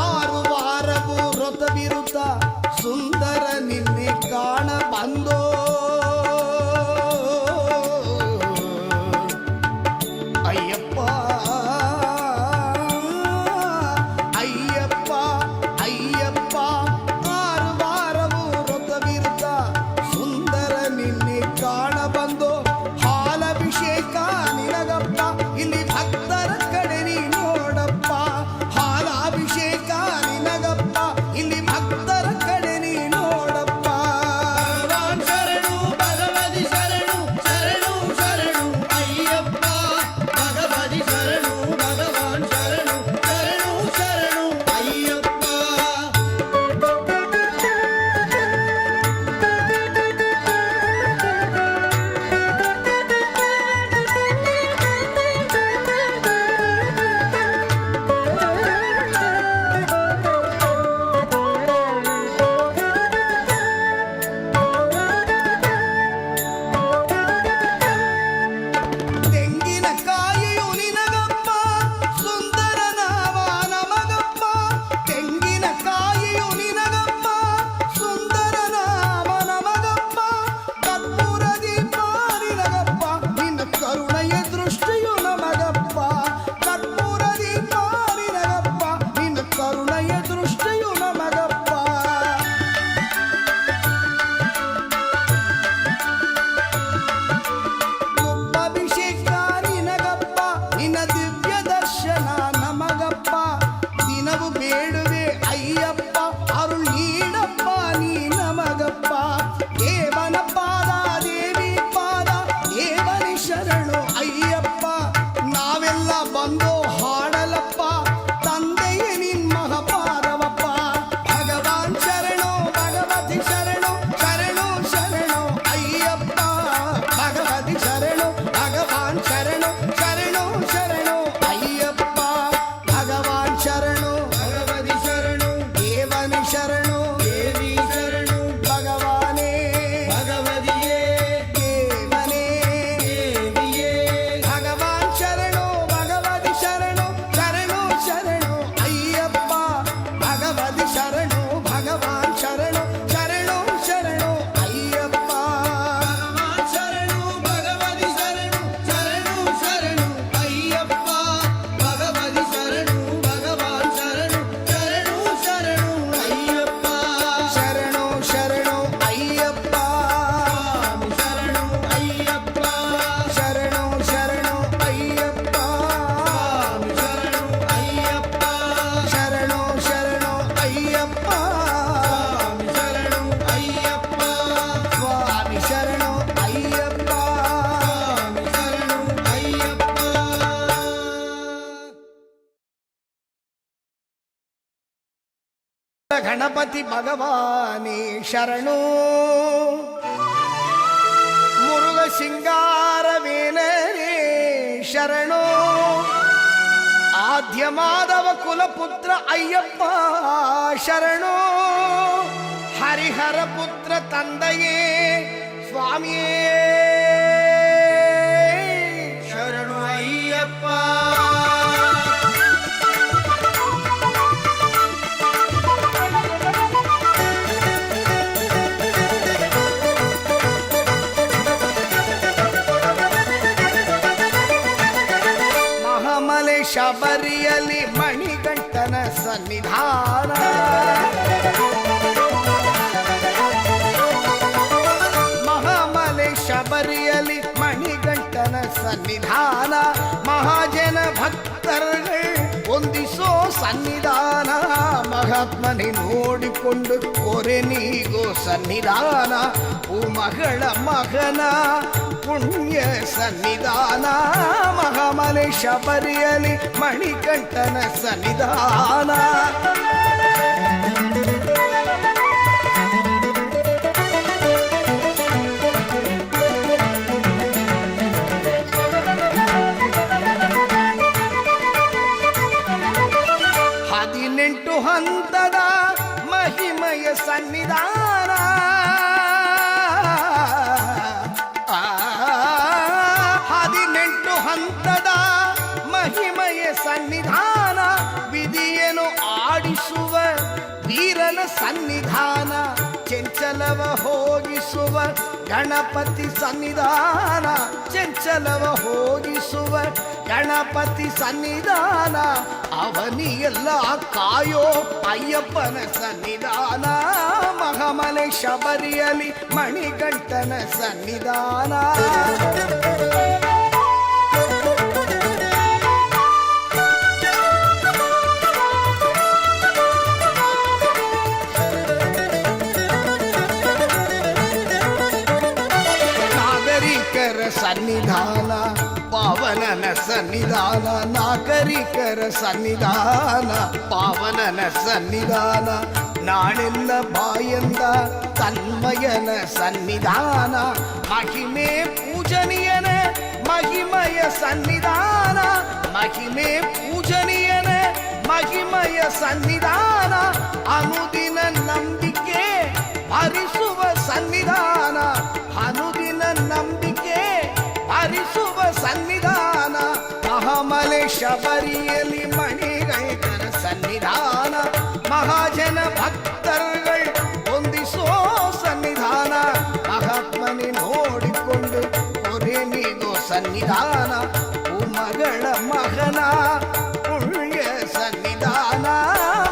ಆರು ವಾರವು ವ್ರತ ವಿರುದ್ಧ ಸುಂದರ ನಿನ್ನೆ ಕಾಣ ಬಂದೋ ಅಯ್ಯಪ್ಪ ಅಯ್ಯಪ್ಪ ಅಯ್ಯಪ್ಪ ಆರು ವಾರವು ವ್ರತ ವಿರುದ್ಧ ಸುಂದರ ನಿನ್ನೆ ಕಾಣ ಬಂದೋ ಹಾಲಭಿಷೇಕ ನಿನಗಪ್ಪ ಇಲ್ಲಿ ಭಕ್ತರ ಕಡೆ ನೀ ನೋಡಪ್ಪ ಹಾಲಾಭಿಷೇಕ ನಿನಗಪ್ಪ ಇಲ್ಲಿ ಭಕ್ತರ ಕಡೆ ನೀ ನೋಡಪ್ಪ ಭಗವಾನ್ ಶರಣು ಭಗವತಿ ಶರಣು ಶರಣು ಶರಣು ಅಯ್ಯಪ್ಪ ಭಗವತಿ ಶರಣು ಭಗವಾನ್ ಶರಣು ಶರಣು ಶರಣು ಅಯ್ಯಪ್ಪ ತೆಂಗಿನಕಾಯಿಯು ನಿನಗಪ್ಪ ಸುಂದರ ನಾಮ ನಮಗಪ್ಪ ತೆಂಗಿನಕಾಯಿಯು ನಿನಗಪ್ಪ ಸುಂದರ ನಾಮ ನಮಗಪ್ಪ ಕರ್ಪೂರ ದೀಪ ನಿನಗಪ್ಪ ನಿನ್ನ ಕರುಣೆಯ ದೃಷ್ಟಿಯು ನಮಗಪ್ಪ ಕರ್ಪೂರ ದೀಪ ನಿನಗಪ್ಪ ನಿನ್ನ ಕರುಣೆಯ ದೃಷ್ಟಿಯು ನಮಗಪ್ಪ ಅಭಿಷೇಕ ನಿನಗಪ್ಪ ನಿನ್ನ ದಿವ್ಯ ದರ್ಶನ ನಮಗಪ್ಪ ದಿನವು ಬೇಡುವೆ ಅಯ್ಯಪ್ಪ ಅರುಳ್ ನೀಡಪ್ಪ ನೀ ನಮಗಪ್ಪ ದೇವನ ಪಾದ ದೇವಿ ಪಾದ ದೇವನಿ ಶರಣು ಅಯ್ಯಪ್ಪ ನಾವೆಲ್ಲ ಬಂದು ಹಾಡಲಪ್ಪ ತಂದೆಯೇ ನಿನ್ನ ಪಾದವಪ್ಪ ಭಗವಾನ್ ಶರಣು ಭಗವತಿ ಶರಣು ಶರಣು ಶರಣು ಅಯ್ಯಪ್ಪ ಭಗವತಿ ಶರಣು ಭಗವಾನ್ ಶರಣು ಶರಣು ಶರಣು ಅಯ್ಯಪ್ಪ ಭಗವಾನ್ ಶರಣು ಭಗವತಿ ಶರಣು ದೇವನಿ ಶರಣು ದೇವಿ ಶರಣು ಭಗವಾನೇ ಭಗವತಿಯೇ ದೇವನೇ ದೇವಿಯೇ ಭಗವಾನ್ ಶರಣು ಭಗವತಿ ಶರಣು ಶರಣು ಶರಣು ಅಯ್ಯಪ್ಪ ಭಗವತಿ ಶರಣು ಭಗವಾನ್ ಶರಣು ಶರಣು ಶರಣು ಅಯ್ಯಪ್ಪ ಭಗವಾನ್ ಶರಣು ಭಗವತಿ ಶರಣು ಶರಣು ಶರಣು ಅಯ್ಯಪ್ಪ ಭಗವತಿ ಶರಣು ಭಗವಾನ್ ಶರಣು ಶರಣು ಶರಣು ಅಯ್ಯಪ್ಪ ಶರಣು ಶರಣು ಅಯ್ಯಪ್ಪ ಶರಣು ಅಯ್ಯಪ್ಪ ಶರಣು ಶರಣು ಅಯ್ಯಪ್ಪ ಶರಣು ಅಯ್ಯಪ್ಪ ಶರಣು ಶರಣು ಅಯ್ಯಪ್ಪ ಶರಣು ಅಯ್ಯಪ್ಪ ಸ್ವಾಮಿ ಶರಣು ಅಯ್ಯಪ್ಪ ಶರಣು ಅಯ್ಯಪ್ಪ ಗಣಪತಿ ಭಗವಾನೇ ಶರಣು ಮುರುಘ ಸಿಂಗಾರವೇಲನೇ ಶರಣೋ ಆದ್ಯ ಮಾಧವ ಕುಲಪುತ್ರ ಅಯ್ಯಪ್ಪ ಶರಣೋ ಹರಿಹರ ಪುತ್ರ ತಂದೆಯೇ ಸ್ವಾಮಿಯೇ ಶರಣು ಅಯ್ಯಪ್ಪ. ಮಹಾಮಲೆ ಶಬರಿಯಲ್ಲಿ ಮಣಿಗಂಟನ ಸನ್ನಿಧಾನ ಮಹಾಮಲೆ ಶಬರಿಯಲ್ಲಿ ಮಣಿಗಂಟನ ಸನ್ನಿಧಾನ ಮಹಾಜನ ಭಕ್ತರುಗಳು ಹೊಂದಿಸೋ ಸನ್ನಿಧಾನ ಮಹಾತ್ಮನೆ ನೋಡಿಕೊಂಡು ಕೊರೆ ನೀಗೋ ಸನ್ನಿಧಾನ ಮಗಳ ಮಗನ ಪುಣ್ಯ ಸನ್ನಿಧಾನ ಮಹಾಮಲೆ ಶಬರಿಯಲ್ಲಿ ಮಣಿಕಂಠನ ಸನ್ನಿಧಾನ. ಹದಿನೆಂಟು ಹಂತದ ಮಹಿಮೆಯ ಸನ್ನಿಧಾನ ಹಂತದ ಮಹಿಮೆಯ ಸನ್ನಿಧಾನ ವಿಧಿಯನ್ನು ಆಡಿಸುವ ವೀರನ ಸನ್ನಿಧಾನ ಚಂಚಲವ ಹೋಗಿಸುವ ಗಣಪತಿ ಸನ್ನಿಧಾನ ಚಂಚಲವ ಹೋಗಿಸುವ ಗಣಪತಿ ಸನ್ನಿಧಾನ ಅವನಿಯೆಲ್ಲ ಕಾಯೋ ಅಯ್ಯಪ್ಪನ ಸನ್ನಿಧಾನ ಮಹಾಮಲೆ ಶಬರಿಯಲ್ಲಿ ಮಣಿಗಂಟನ ಸನ್ನಿಧಾನ. ಸನ್ನಿಧಾನ ಪಾವನನ ಸನ್ನಿಧಾನ ನಾಗರಿಕರ ಸನ್ನಿಧಾನ ಪಾವನನ ಸನ್ನಿಧಾನ ನಾಳೆಲ್ಲ ಬಾಯಂದ ತನ್ಮಯನ ಸನ್ನಿಧಾನ ಮಹಿಮೆ ಪೂಜನೀಯನ ಮಹಿಮಯ ಸನ್ನಿಧಾನ ಮಹಿಮೆ ಪೂಜನೀಯನ ಮಹಿಮಯ ಸನ್ನಿಧಾನ ಅನುದಿನ ನಂಬಿಕೆ ಹರಿಸುವ ಸನ್ನಿಧಾನ ಅನುದಿನ ನಂಬಿಕೆ ಹರಿಸುವ ಸನ್ನಿಧಾನ ಮಹಾಮಲೆ ಶಬರಿಯಲ್ಲಿ ಮಣಿಗೈತರ ಸನ್ನಿಧಾನ ಮಹಾಜನ ಭಕ್ತರುಗಳು ಹೊಂದಿಸೋ ಸನ್ನಿಧಾನ ಮಹಾತ್ಮನೆ ನೋಡಿಕೊಂಡು ಕೊರೆ ನೀಗೋ ಸನ್ನಿಧಾನ ಮಗಳ ಮಗನ ಪುಣ್ಯ ಸನ್ನಿಧಾನ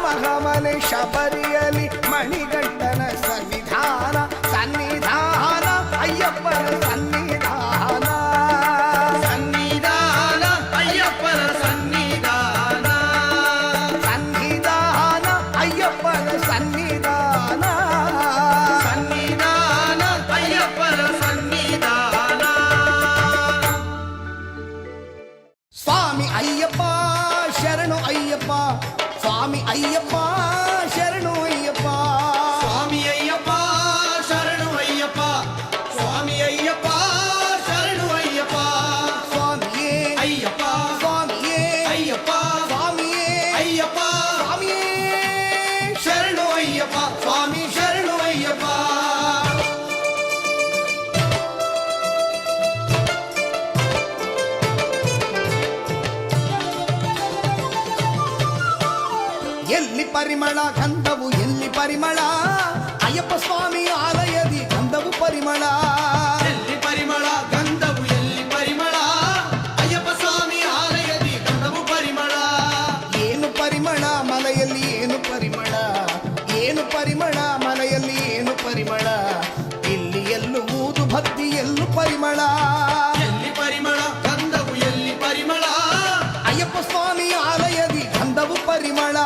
ಮಹಾಮಲೆ ಶಬರಿಯಲ್ಲಿ ಮಣಿಗಂಟನ ಸನ್ನಿಧಾನ ಸನ್ನಿಧಾನ ಅಯ್ಯಪ್ಪನ ಸನ್ನಿಧಾನ ಸನ್ನಿಧಾನ ಅಯ್ಯಪ್ಪನ ಸನ್ನಿಧಾನ ಸನ್ನಿಧಾನ ಅಯ್ಯಪ್ಪನ ಸನ್ನಿಧಾನ ಸನ್ನಿಧಾನ ಅಯ್ಯಪ್ಪನ ಸನ್ನಿಧಾನ. ಸ್ವಾಮಿ ಅಯ್ಯಪ್ಪ ಶರಣು ಅಯ್ಯಪ್ಪ ಸ್ವಾಮಿ ಅಯ್ಯಪ್ಪ ಶರಣು ಅಯ್ಯಪ್ಪ ಸ್ವಾಮಿ ಅಯ್ಯಪ್ಪ ಶರಣು ಅಯ್ಯಪ್ಪ ಸ್ವಾಮಿ ಅಯ್ಯಪ್ಪ ಶರಣು ಅಯ್ಯಪ್ಪ ಸ್ವಾಮಿಯೇ ಅಯ್ಯಪ್ಪ ಸ್ವಾಮಿಯೇ ಅಯ್ಯಪ್ಪ ಸ್ವಾಮಿಯೇ ಅಯ್ಯಪ್ಪ ಸ್ವಾಮಿಯೇ ಶರಣು ಅಯ್ಯಪ್ಪ ಸ್ವಾಮಿ ಶರಣು ಅಯ್ಯಪ್ಪ. ಎಲ್ಲಿ ಪರಿಮಳ ಗಂಧವು ಎಲ್ಲಿ ಪರಿಮಳ ಅಯ್ಯಪ್ಪ ಸ್ವಾಮಿ ಆಲಯದಿ ಗಂಧವು ಪರಿಮಳ ಎಲ್ಲಿ ಪರಿಮಳ ಗಂಧವು ಎಲ್ಲಿ ಪರಿಮಳ ಅಯ್ಯಪ್ಪ ಸ್ವಾಮಿ ಆಲಯದಿ ಗಂಧವು ಪರಿಮಳ. ಏನು ಪರಿಮಳ ಮಲೆಯಲ್ಲಿ ಏನು ಪರಿಮಳ ಏನು ಪರಿಮಳ ಮಲೆಯಲ್ಲಿ ಏನು ಪರಿಮಳ ಇಲ್ಲಿ ಎಲ್ಲೂ ಊದು ಭಕ್ತಿ ಎಲ್ಲೂ ಪರಿಮಳ ಎಲ್ಲಿ ಪರಿಮಳ ಗಂಧವು ಎಲ್ಲಿ ಪರಿಮಳ ಅಯ್ಯಪ್ಪ ಸ್ವಾಮಿ ಆಲಯದಿ ಗಂಧವು ಪರಿಮಳ.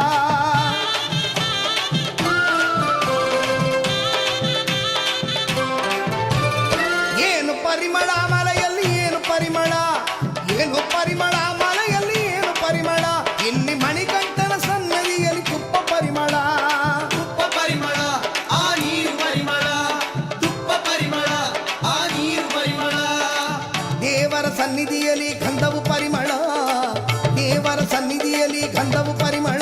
ಏನು ಪರಿಮಳ ಮಲೆಯಲ್ಲಿ ಏನು ಪರಿಮಳ ಏನು ಪರಿಮಳ ಮಲೆಯಲ್ಲಿ ಏನು ಪರಿಮಳ ಇಲ್ಲಿ ಮಣಿಕಂಠನ ಸನ್ನದಿಯಲ್ಲಿ ತುಪ್ಪ ಪರಿಮಳ ತುಪ್ಪ ಪರಿಮಳ ಆ ನೀರು ಪರಿಮಳ ತುಪ್ಪ ಪರಿಮಳ ಆ ನೀರು ಪರಿಮಳ ಸನ್ನಿಧಿಯಲ್ಲಿ ಗಂಧವು ಪರಿಮಳ, ದೇವರ ಸನ್ನಿಧಿಯಲ್ಲಿ ಗಂಧವು ಪರಿಮಳ,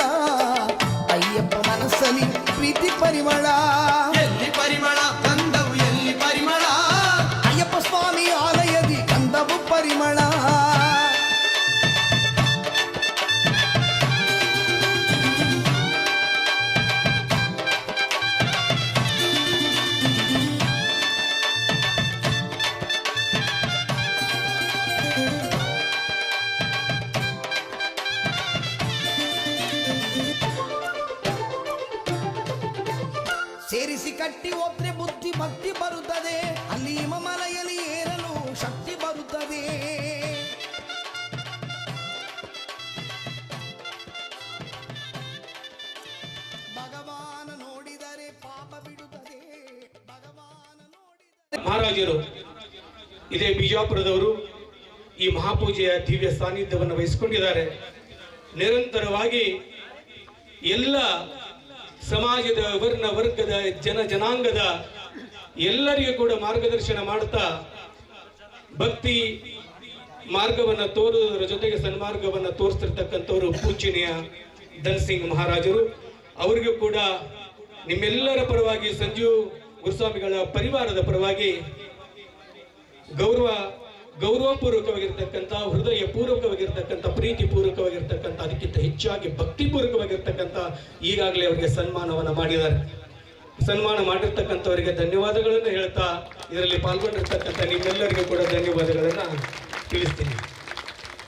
ಅಯ್ಯಪ್ಪ ಮನಸ್ಸಲ್ಲಿ ಪ್ರೀತಿ ಪರಿಮಳ. ಎಲ್ಲಿ ಪರಿಮಳ ಗಂಧವು ಎಲ್ಲಿ ಪರಿಮಳ, ಅಯ್ಯಪ್ಪ ಸ್ವಾಮಿ ಆಲಯದಿ ಗಂಧವು ಪರಿಮಳ. ಸೇರಿಸಿ ಕಟ್ಟಿ ಹೋದ್ರೆ ಬುದ್ಧಿ ಭಕ್ತಿ ಬರುತ್ತದೆ, ಅಲ್ಲಿ ಮಮಲೆಯಲ್ಲಿ ಏರಲು ಶಕ್ತಿ ಬರುತ್ತದೆ. ಭಗವಾನ ನೋಡಿದರೆ ಪಾಪ ಬಿಡುತ್ತದೆ, ಭಗವಾನ ನೋಡಿದರೆ. ಮಹಾರಾಜರು ಇದೇ ಬಿಜಾಪುರದವರು ಈ ಮಹಾಪೂಜೆಯ ದಿವ್ಯ ಸಾನ್ನಿಧ್ಯವನ್ನು ವಹಿಸಿಕೊಂಡಿದ್ದಾರೆ. ನಿರಂತರವಾಗಿ ಎಲ್ಲ ಸಮಾಜದ ವರ್ಣ ವರ್ಗದ ಜನಾಂಗದ ಎಲ್ಲರಿಗೂ ಕೂಡ ಮಾರ್ಗದರ್ಶನ ಮಾಡುತ್ತಾ ಭಕ್ತಿ ಮಾರ್ಗವನ್ನು ತೋರುವುದರ ಜೊತೆಗೆ ಸನ್ಮಾರ್ಗವನ್ನು ತೋರಿಸ್ತಿರ್ತಕ್ಕಂಥವರು ಪೂಜ್ಯನೀಯ ಧನ್ಸಿಂಗ್ ಮಹಾರಾಜರು. ಅವರಿಗೂ ಕೂಡ ನಿಮ್ಮೆಲ್ಲರ ಪರವಾಗಿ, ಸಂಜೀವ್ ಗುರುಸ್ವಾಮಿಗಳ ಪರಿವಾರದ ಪರವಾಗಿ ಗೌರವಪೂರ್ವಕವಾಗಿರ್ತಕ್ಕಂಥ, ಹೃದಯ ಪೂರ್ವಕವಾಗಿರ್ತಕ್ಕಂಥ, ಪ್ರೀತಿ ಪೂರ್ವಕವಾಗಿರ್ತಕ್ಕಂಥ, ಅದಕ್ಕಿಂತ ಹೆಚ್ಚಾಗಿ ಭಕ್ತಿ ಪೂರ್ವಕವಾಗಿರ್ತಕ್ಕಂಥ ಈಗಾಗಲೇ ಅವರಿಗೆ ಸನ್ಮಾನವನ್ನು ಮಾಡಿದ್ದಾರೆ. ಸನ್ಮಾನ ಮಾಡಿರ್ತಕ್ಕಂಥವರಿಗೆ ಧನ್ಯವಾದಗಳನ್ನು ಹೇಳ್ತಾ ಇದರಲ್ಲಿ ಪಾಲ್ಗೊಂಡಿರ್ತಕ್ಕಂಥ ನಿಮ್ಮೆಲ್ಲರಿಗೂ ಕೂಡ ಧನ್ಯವಾದಗಳನ್ನು ತಿಳಿಸ್ತೀನಿ.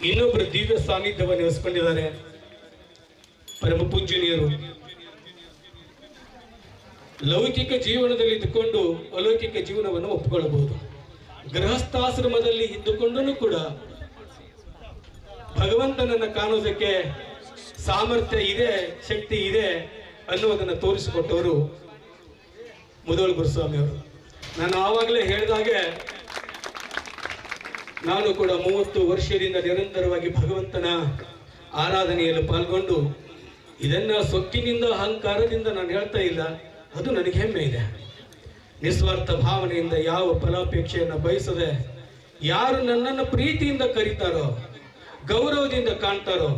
ಇನ್ನೊಬ್ಬರು ದಿವ್ಯ ಸಾನ್ನಿಧ್ಯವನ್ನು ವಹಿಸಿಕೊಂಡಿದ್ದಾರೆ, ಪರಮ ಪೂಜ್ಯನೀಯರು. ಲೌಕಿಕ ಜೀವನದಲ್ಲಿ ಇದ್ದುಕೊಂಡು ಅಲೌಕಿಕ ಜೀವನವನ್ನು ಒಪ್ಪಿಕೊಳ್ಳಬಹುದು. ಗೃಹಸ್ಥಾಶ್ರಮದಲ್ಲಿ ಇದ್ದುಕೊಂಡು ಕೂಡ ಭಗವಂತನನ್ನು ಕಾಣುವುದಕ್ಕೆ ಸಾಮರ್ಥ್ಯ ಇದೆ, ಶಕ್ತಿ ಇದೆ ಅನ್ನುವುದನ್ನು ತೋರಿಸಿಕೊಟ್ಟವರು ಮುಧೋಳ್ ಗುರುಸ್ವಾಮಿ ಅವರು. ನಾನು ಆವಾಗಲೇ ಹೇಳಿದಾಗೆ ನಾನು ಕೂಡ 30 ವರ್ಷದಿಂದ ನಿರಂತರವಾಗಿ ಭಗವಂತನ ಆರಾಧನೆಯಲ್ಲಿ ಪಾಲ್ಗೊಂಡು, ಇದನ್ನ ಸೊಕ್ಕಿನಿಂದ ಅಹಂಕಾರದಿಂದ ನಾನು ಹೇಳ್ತಾ ಇಲ್ಲ, ಅದು ನನಗೆ ಹೆಮ್ಮೆ ಇದೆ. ನಿಸ್ವಾರ್ಥ ಭಾವನೆಯಿಂದ ಯಾವ ಫಲಾಪೇಕ್ಷೆಯನ್ನು ಬಯಸದೆ ಯಾರು ನನ್ನನ್ನು ಪ್ರೀತಿಯಿಂದ ಕರೀತಾರೋ, ಗೌರವದಿಂದ ಕಾಣ್ತಾರೋ,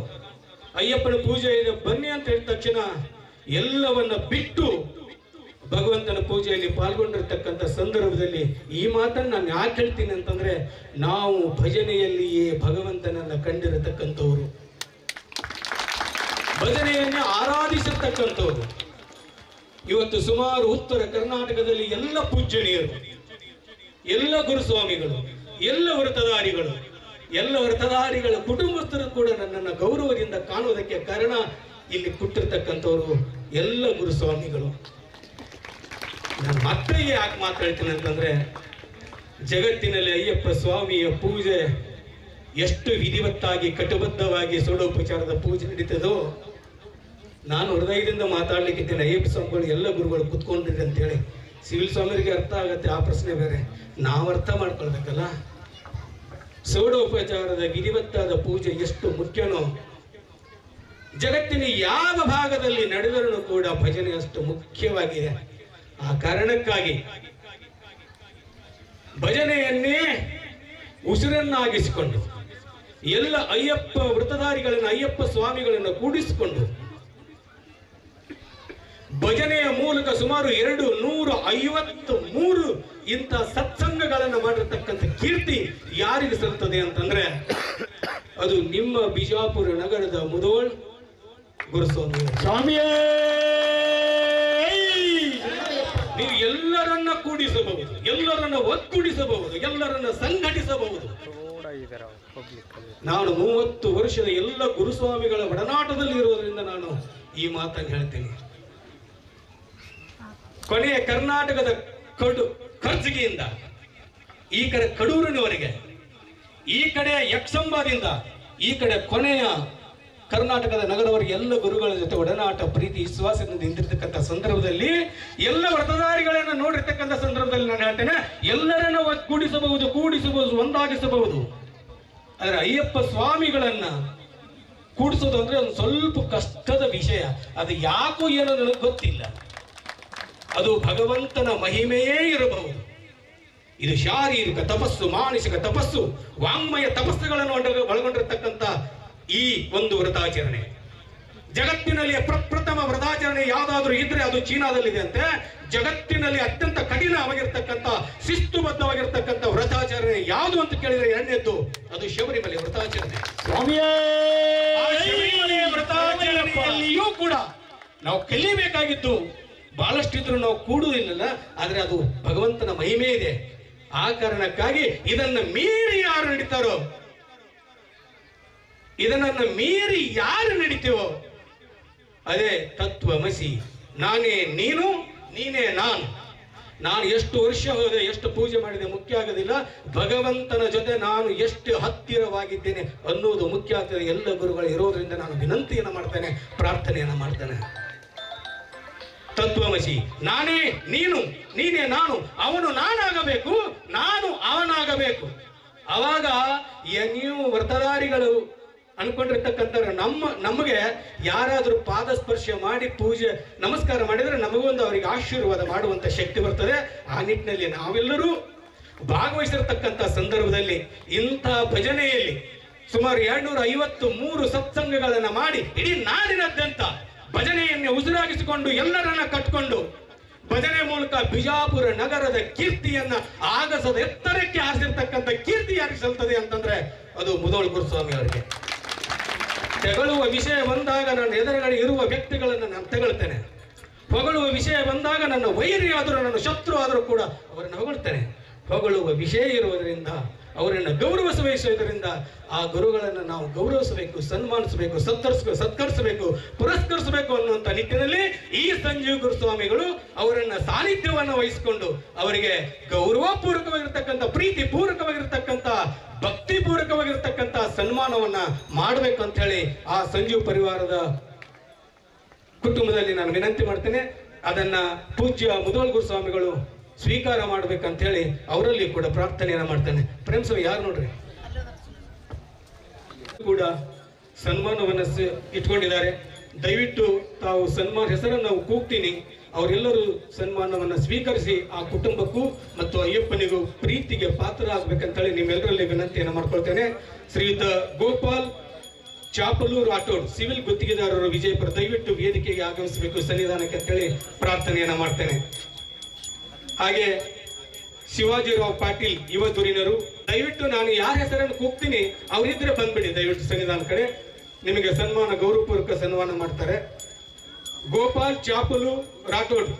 ಅಯ್ಯಪ್ಪನ ಪೂಜೆ ಇದೆ ಬನ್ನಿ ಅಂತ ಹೇಳಿದ ತಕ್ಷಣ ಎಲ್ಲವನ್ನ ಬಿಟ್ಟು ಭಗವಂತನ ಪೂಜೆಯಲ್ಲಿ ಪಾಲ್ಗೊಂಡಿರ್ತಕ್ಕಂಥ ಸಂದರ್ಭದಲ್ಲಿ ಈ ಮಾತನ್ನು ನಾನು ಯಾಕೆ ಹೇಳ್ತೀನಿ ಅಂತಂದ್ರೆ, ನಾವು ಭಜನೆಯಲ್ಲಿಯೇ ಭಗವಂತನನ್ನ ಕಂಡಿರತಕ್ಕಂಥವ್ರು, ಭಜನೆಯನ್ನೇ ಆರಾಧಿಸಿರ್ತಕ್ಕಂಥವ್ರು. ಇವತ್ತು ಸುಮಾರು ಉತ್ತರ ಕರ್ನಾಟಕದಲ್ಲಿ ಎಲ್ಲ ಪೂಜ್ಯನೀಯರು, ಎಲ್ಲ ಗುರುಸ್ವಾಮಿಗಳು, ಎಲ್ಲ ವ್ರತಧಾರಿಗಳ ಕುಟುಂಬಸ್ಥರು ಕೂಡ ನನ್ನನ್ನು ಗೌರವದಿಂದ ಕಾಣುವುದಕ್ಕೆ ಕಾರಣ ಇಲ್ಲಿ ಕೊಟ್ಟಿರ್ತಕ್ಕಂಥವ್ರು ಎಲ್ಲ ಗುರುಸ್ವಾಮಿಗಳು. ನಾನು ಮತ್ತೆ ಯಾಕೆ ಮಾತಾಡ್ತೀನಿ ಅಂತಂದ್ರೆ, ಜಗತ್ತಿನಲ್ಲಿ ಅಯ್ಯಪ್ಪ ಸ್ವಾಮಿಯ ಪೂಜೆ ಎಷ್ಟು ವಿಧಿವತ್ತಾಗಿ ಕಟುಬದ್ಧವಾಗಿ ಷೋಡೋಪಚಾರದ ಪೂಜೆ ನಡೀತದೋ, ನಾನು ಹೃದಯದಿಂದ ಮಾತಾಡ್ಲಿಕ್ಕಿದ್ದೇನೆ. ಅಯ್ಯಪ್ಪ ಸ್ವಾಮಿಗಳು ಎಲ್ಲ ಗುರುಗಳು ಕುತ್ಕೊಂಡಿರಿ ಅಂತೇಳಿ ಸಿವಿಲ್ ಸ್ವಾಮಿಯರಿಗೆ ಅರ್ಥ ಆಗತ್ತೆ, ಆ ಪ್ರಶ್ನೆ ಬೇರೆ. ನಾವು ಅರ್ಥ ಮಾಡ್ಕೊಳ್ಬೇಕಲ್ಲ, ಷೋಡೋಪಚಾರದ ವಿಧಿವತ್ತಾದ ಪೂಜೆ ಎಷ್ಟು ಮುಖ್ಯನೋ, ಜಗತ್ತಿನ ಯಾವ ಭಾಗದಲ್ಲಿ ನಡೆದರೂ ಕೂಡ ಭಜನೆ ಅಷ್ಟು ಮುಖ್ಯವಾಗಿದೆ. ಆ ಕಾರಣಕ್ಕಾಗಿ ಭಜನೆಯನ್ನೇ ಉಸಿರನ್ನಾಗಿಸಿಕೊಂಡು ಎಲ್ಲ ಅಯ್ಯಪ್ಪ ವ್ರತಧಾರಿಗಳನ್ನು, ಅಯ್ಯಪ್ಪ ಸ್ವಾಮಿಗಳನ್ನು ಕೂಡಿಸಿಕೊಂಡು ಭಜನೆಯ ಮೂಲಕ ಸುಮಾರು 253 ಇಂಥ ಸತ್ಸಂಗಗಳನ್ನು ಮಾಡಿರ್ತಕ್ಕಂಥ ಕೀರ್ತಿ ಯಾರಿಗೆ ಸಲ್ತದೆ ಅಂತಂದ್ರೆ ಅದು ನಿಮ್ಮ ಬಿಜಾಪುರ ನಗರದ ಮುಧೋಳ್ ಗುರುಸ್ವಾಮಿ ಸ್ವಾಮಿಯೇ. ನೀವು ಎಲ್ಲರನ್ನ ಕೂಡಿಸಬಹುದು, ಎಲ್ಲರನ್ನ ಒಗ್ಗೂಡಿಸಬಹುದು, ಎಲ್ಲರನ್ನ ಸಂಘಟಿಸಬಹುದು. ನಾನು 30 ವರ್ಷದ ಎಲ್ಲ ಗುರುಸ್ವಾಮಿಗಳ ಒಡನಾಟದಲ್ಲಿ ಇರುವುದರಿಂದ ನಾನು ಈ ಮಾತನ್ನು ಹೇಳ್ತೇನೆ. ಕೊನೆಯ ಕರ್ನಾಟಕದ ಖರ್ಜಿಗೆಯಿಂದ ಈ ಕಡೆ ಕಡೂರಿನವರೆಗೆ, ಈ ಕಡೆ ಯಕ್ಷಂಬಾದಿಂದ ಈ ಕಡೆ ಕೊನೆಯ ಕರ್ನಾಟಕದ ನಗರವರೆಗೆ ಎಲ್ಲ ಗುರುಗಳ ಜೊತೆ ಒಡನಾಟ, ಪ್ರೀತಿ, ವಿಶ್ವಾಸದಿಂದ ನಿಂತಿರ್ತಕ್ಕಂಥ ಸಂದರ್ಭದಲ್ಲಿ, ಎಲ್ಲ ವ್ರತಧಾರಿಗಳನ್ನು ನೋಡಿರ್ತಕ್ಕಂಥ ಸಂದರ್ಭದಲ್ಲಿ ನಾನು ಹೇಳ್ತೇನೆ, ಎಲ್ಲರನ್ನ ಕೂಡಿಸಬಹುದು, ಒಂದಾಗಿಸಬಹುದು. ಆದರೆ ಅಯ್ಯಪ್ಪ ಸ್ವಾಮಿಗಳನ್ನ ಕೂಡಿಸೋದು ಅಂದ್ರೆ ಒಂದು ಸ್ವಲ್ಪ ಕಷ್ಟದ ವಿಷಯ. ಅದು ಯಾಕೋ ಏನೋ ನನಗೆ ಗೊತ್ತಿಲ್ಲ. ಅದು ಭಗವಂತನ ಮಹಿಮೆಯೇ ಇರಬಹುದು. ಇದು ಶಾರೀರಿಕ ತಪಸ್ಸು, ಮಾನಸಿಕ ತಪಸ್ಸು, ವಾಂಗ್ಮಯ ತಪಸ್ಸುಗಳನ್ನು ಒಳಗೊಂಡಿರತಕ್ಕಂಥ ಈ ಒಂದು ವ್ರತಾಚರಣೆ. ಜಗತ್ತಿನಲ್ಲಿ ಪ್ರಪ್ರಥಮ ವ್ರತಾಚರಣೆ ಯಾವುದಾದ್ರೂ ಇದ್ರೆ ಅದು ಚೀನಾದಲ್ಲಿದೆ ಅಂತೆ. ಜಗತ್ತಿನಲ್ಲಿ ಅತ್ಯಂತ ಕಠಿಣವಾಗಿರ್ತಕ್ಕಂಥ ಶಿಸ್ತುಬದ್ಧವಾಗಿರ್ತಕ್ಕಂಥ ವ್ರತಾಚರಣೆ ಯಾವುದು ಅಂತ ಕೇಳಿದ್ರೆ ಎರಡನೇದ್ದು ಅದು ಶಬರಿಮಲೆ ವ್ರತಾಚರಣೆ. ಆ ಶಬರಿಮಲೆಯ ವ್ರತಾಚರಣೆಯಲ್ಲಿಯೂ ಕೂಡ ನಾವು ಕಲಿಯಬೇಕಾಗಿದ್ದು ಬಹಳಷ್ಟಿದ್ರು ನಾವು ಕೂಡುವುದಿಲ್ಲ, ಆದ್ರೆ ಅದು ಭಗವಂತನ ಮಹಿಮೆ ಇದೆ. ಆ ಕಾರಣಕ್ಕಾಗಿ ಇದನ್ನ ಮೀರಿ ಯಾರು ನಡೀತಾರೋ, ಇದನ್ನ ಮೀರಿ ಯಾರು ನಡೀತೀವೋ ಅದೇ ತತ್ವಮಸಿ. ನಾನೇ ನೀನು, ನೀನೇ ನಾನು ಎಷ್ಟು ವರ್ಷ ಹೋದೆ, ಎಷ್ಟು ಪೂಜೆ ಮಾಡಿದೆ ಮುಖ್ಯ ಆಗೋದಿಲ್ಲ, ಭಗವಂತನ ಜೊತೆ ನಾನು ಎಷ್ಟು ಹತ್ತಿರವಾಗಿದ್ದೇನೆ ಅನ್ನೋದು ಮುಖ್ಯ ಆಗ್ತದೆ. ಎಲ್ಲ ಗುರುಗಳು ಇರೋದ್ರಿಂದ ನಾನು ವಿನಂತಿಯನ್ನು ಮಾಡ್ತೇನೆ, ಪ್ರಾರ್ಥನೆಯನ್ನು ಮಾಡ್ತೇನೆ. ತತ್ವಮಸಿ, ನಾನೇ ನೀನು, ನೀನೇ ನಾನು, ಅವನು ನಾನಾಗಬೇಕು, ನಾನು ಅವನಾಗಬೇಕು. ಅವಾಗ ನೀವು ವ್ರತಧಾರಿಗಳು ಅನ್ಕೊಂಡಿರ್ತಕ್ಕಂಥ ನಮಗೆ ಯಾರಾದ್ರೂ ಪಾದಸ್ಪರ್ಶ ಮಾಡಿ ಪೂಜೆ ನಮಸ್ಕಾರ ಮಾಡಿದ್ರೆ ನಮಗೊಂದು ಅವರಿಗೆ ಆಶೀರ್ವಾದ ಮಾಡುವಂತ ಶಕ್ತಿ ಬರ್ತದೆ. ಆ ನಿಟ್ಟಿನಲ್ಲಿ ನಾವೆಲ್ಲರೂ ಭಾಗವಹಿಸಿರ್ತಕ್ಕಂಥ ಸಂದರ್ಭದಲ್ಲಿ ಇಂಥ ಭಜನೆಯಲ್ಲಿ ಸುಮಾರು 253 ಸತ್ಸಂಗಗಳನ್ನ ಮಾಡಿ ಇಡೀ ನಾಡಿನಾದ್ಯಂತ ಭಜನೆಯನ್ನೇ ಉಸಿರಾಗಿಸಿಕೊಂಡು ಎಲ್ಲರನ್ನ ಕಟ್ಕೊಂಡು ಭಜನೆ ಮೂಲಕ ಬಿಜಾಪುರ ನಗರದ ಕೀರ್ತಿಯನ್ನ ಆಗಸದ ಎತ್ತರಕ್ಕೆ ಹಾರಿಸಿರ್ತಕ್ಕಂಥ ಕೀರ್ತಿ ಯಾರಿಗೆ ಸಲ್ತದೆ ಅಂತಂದ್ರೆ ಅದು ಮುಧೋಳ ಗುರುಸ್ವಾಮಿ ಅವರಿಗೆ. ತೆಗಳುವ ವಿಷಯ ಬಂದಾಗ ನನ್ನ ಎದುರುಗಡೆ ಇರುವ ವ್ಯಕ್ತಿಗಳನ್ನು ನಾನು ತೆಗಳ್ತೇನೆ. ಹೊಗಳುವ ವಿಷಯ ಬಂದಾಗ ನನ್ನ ವೈರಿ ಆದರೂ ನನ್ನ ಶತ್ರು ಆದರೂ ಕೂಡ ಅವರನ್ನು ಹೊಗಳ್ತೇನೆ. ಹೊಗಳುವ ವಿಷಯ ಇರುವುದರಿಂದ, ಅವರನ್ನು ಗೌರವಿಸುವುದರಿಂದ ಆ ಗುರುಗಳನ್ನು ನಾವು ಗೌರವಿಸಬೇಕು, ಸನ್ಮಾನಿಸಬೇಕು, ಸತ್ಕರಿಸಬೇಕು, ಪುರಸ್ಕರಿಸಬೇಕು ಅನ್ನುವಂಥ ನಿಟ್ಟಿನಲ್ಲಿ ಈ ಸಂಜೀವ ಗುರುಸ್ವಾಮಿಗಳು ಅವರನ್ನ ಸಾನ್ನಿಧ್ಯವನ್ನು ವಹಿಸಿಕೊಂಡು ಅವರಿಗೆ ಗೌರವಪೂರ್ವಕವಾಗಿರ್ತಕ್ಕಂಥ, ಪ್ರೀತಿ ಪೂರ್ವಕವಾಗಿರ್ತಕ್ಕಂಥ, ಭಕ್ತಿ ಪೂರ್ವಕವಾಗಿರ್ತಕ್ಕಂಥ ಸನ್ಮಾನವನ್ನ ಮಾಡಬೇಕು ಅಂತ ಹೇಳಿ ಆ ಸಂಜೀವ ಪರಿವಾರದ ಕುಟುಂಬದಲ್ಲಿ ನಾನು ವಿನಂತಿ ಮಾಡ್ತೇನೆ. ಅದನ್ನ ಪೂಜ್ಯ ಮುಧೋಳ ಗುರುಸ್ವಾಮಿಗಳು ಸ್ವೀಕಾರ ಮಾಡ್ಬೇಕಂತ ಹೇಳಿ ಅವರಲ್ಲಿ ಕೂಡ ಪ್ರಾರ್ಥನೆಯನ್ನ ಮಾಡ್ತೇನೆ. ಪ್ರೇಮ್ಸ್ವಾಮಿ ಯಾರು ನೋಡ್ರಿ ಕೂಡ ಸನ್ಮಾನವನ್ನ ಇಟ್ಕೊಂಡಿದ್ದಾರೆ. ದಯವಿಟ್ಟು ತಾವು ಸನ್ಮಾನ ಹೆಸರನ್ನು ನಾವು ಕೂಗ್ತೀನಿ, ಅವರೆಲ್ಲರೂ ಸನ್ಮಾನವನ್ನ ಸ್ವೀಕರಿಸಿ ಆ ಕುಟುಂಬಕ್ಕೂ ಮತ್ತು ಅಯ್ಯಪ್ಪನಿಗೂ ಪ್ರೀತಿಗೆ ಪಾತ್ರ ಆಗ್ಬೇಕಂತೇಳಿ ನಿಮ್ಮೆಲ್ಲರಲ್ಲಿ ವಿನಂತಿಯನ್ನು ಮಾಡ್ಕೊಳ್ತೇನೆ. ಶ್ರೀಯುತ ಗೋಪಾಲ್ ಚಾಪಲು ರಾಠೋಡ್, ಸಿವಿಲ್ ಗುತ್ತಿಗೆದಾರರು, ವಿಜಯಪುರ, ದಯವಿಟ್ಟು ವೇದಿಕೆಗೆ ಆಗಮಿಸಬೇಕು ಸನ್ನಿಧಾನಕ್ಕೆ ಅಂತೇಳಿ ಪ್ರಾರ್ಥನೆಯನ್ನ ಮಾಡ್ತೇನೆ. ಹಾಗೆ ಶಿವಾಜಿರಾವ್ ಪಾಟೀಲ್, ಯುವ ಧುರೀಣರು, ದಯವಿಟ್ಟು ನಾನು ಯಾರ ಹೆಸರನ್ನು ಕೂಗ್ತೀನಿ ಅವರಿದ್ರೆ ಬಂದ್ಬಿಡಿ ದಯವಿಟ್ಟು ಸನ್ನಿಧಾನ ಕಡೆ, ನಿಮಗೆ ಸನ್ಮಾನ, ಗೌರವಪೂರ್ವಕ ಸನ್ಮಾನ ಮಾಡ್ತಾರೆ. ಗೋಪಾಲ್ ಚಾಪಲು ರಾಠೋಡ್.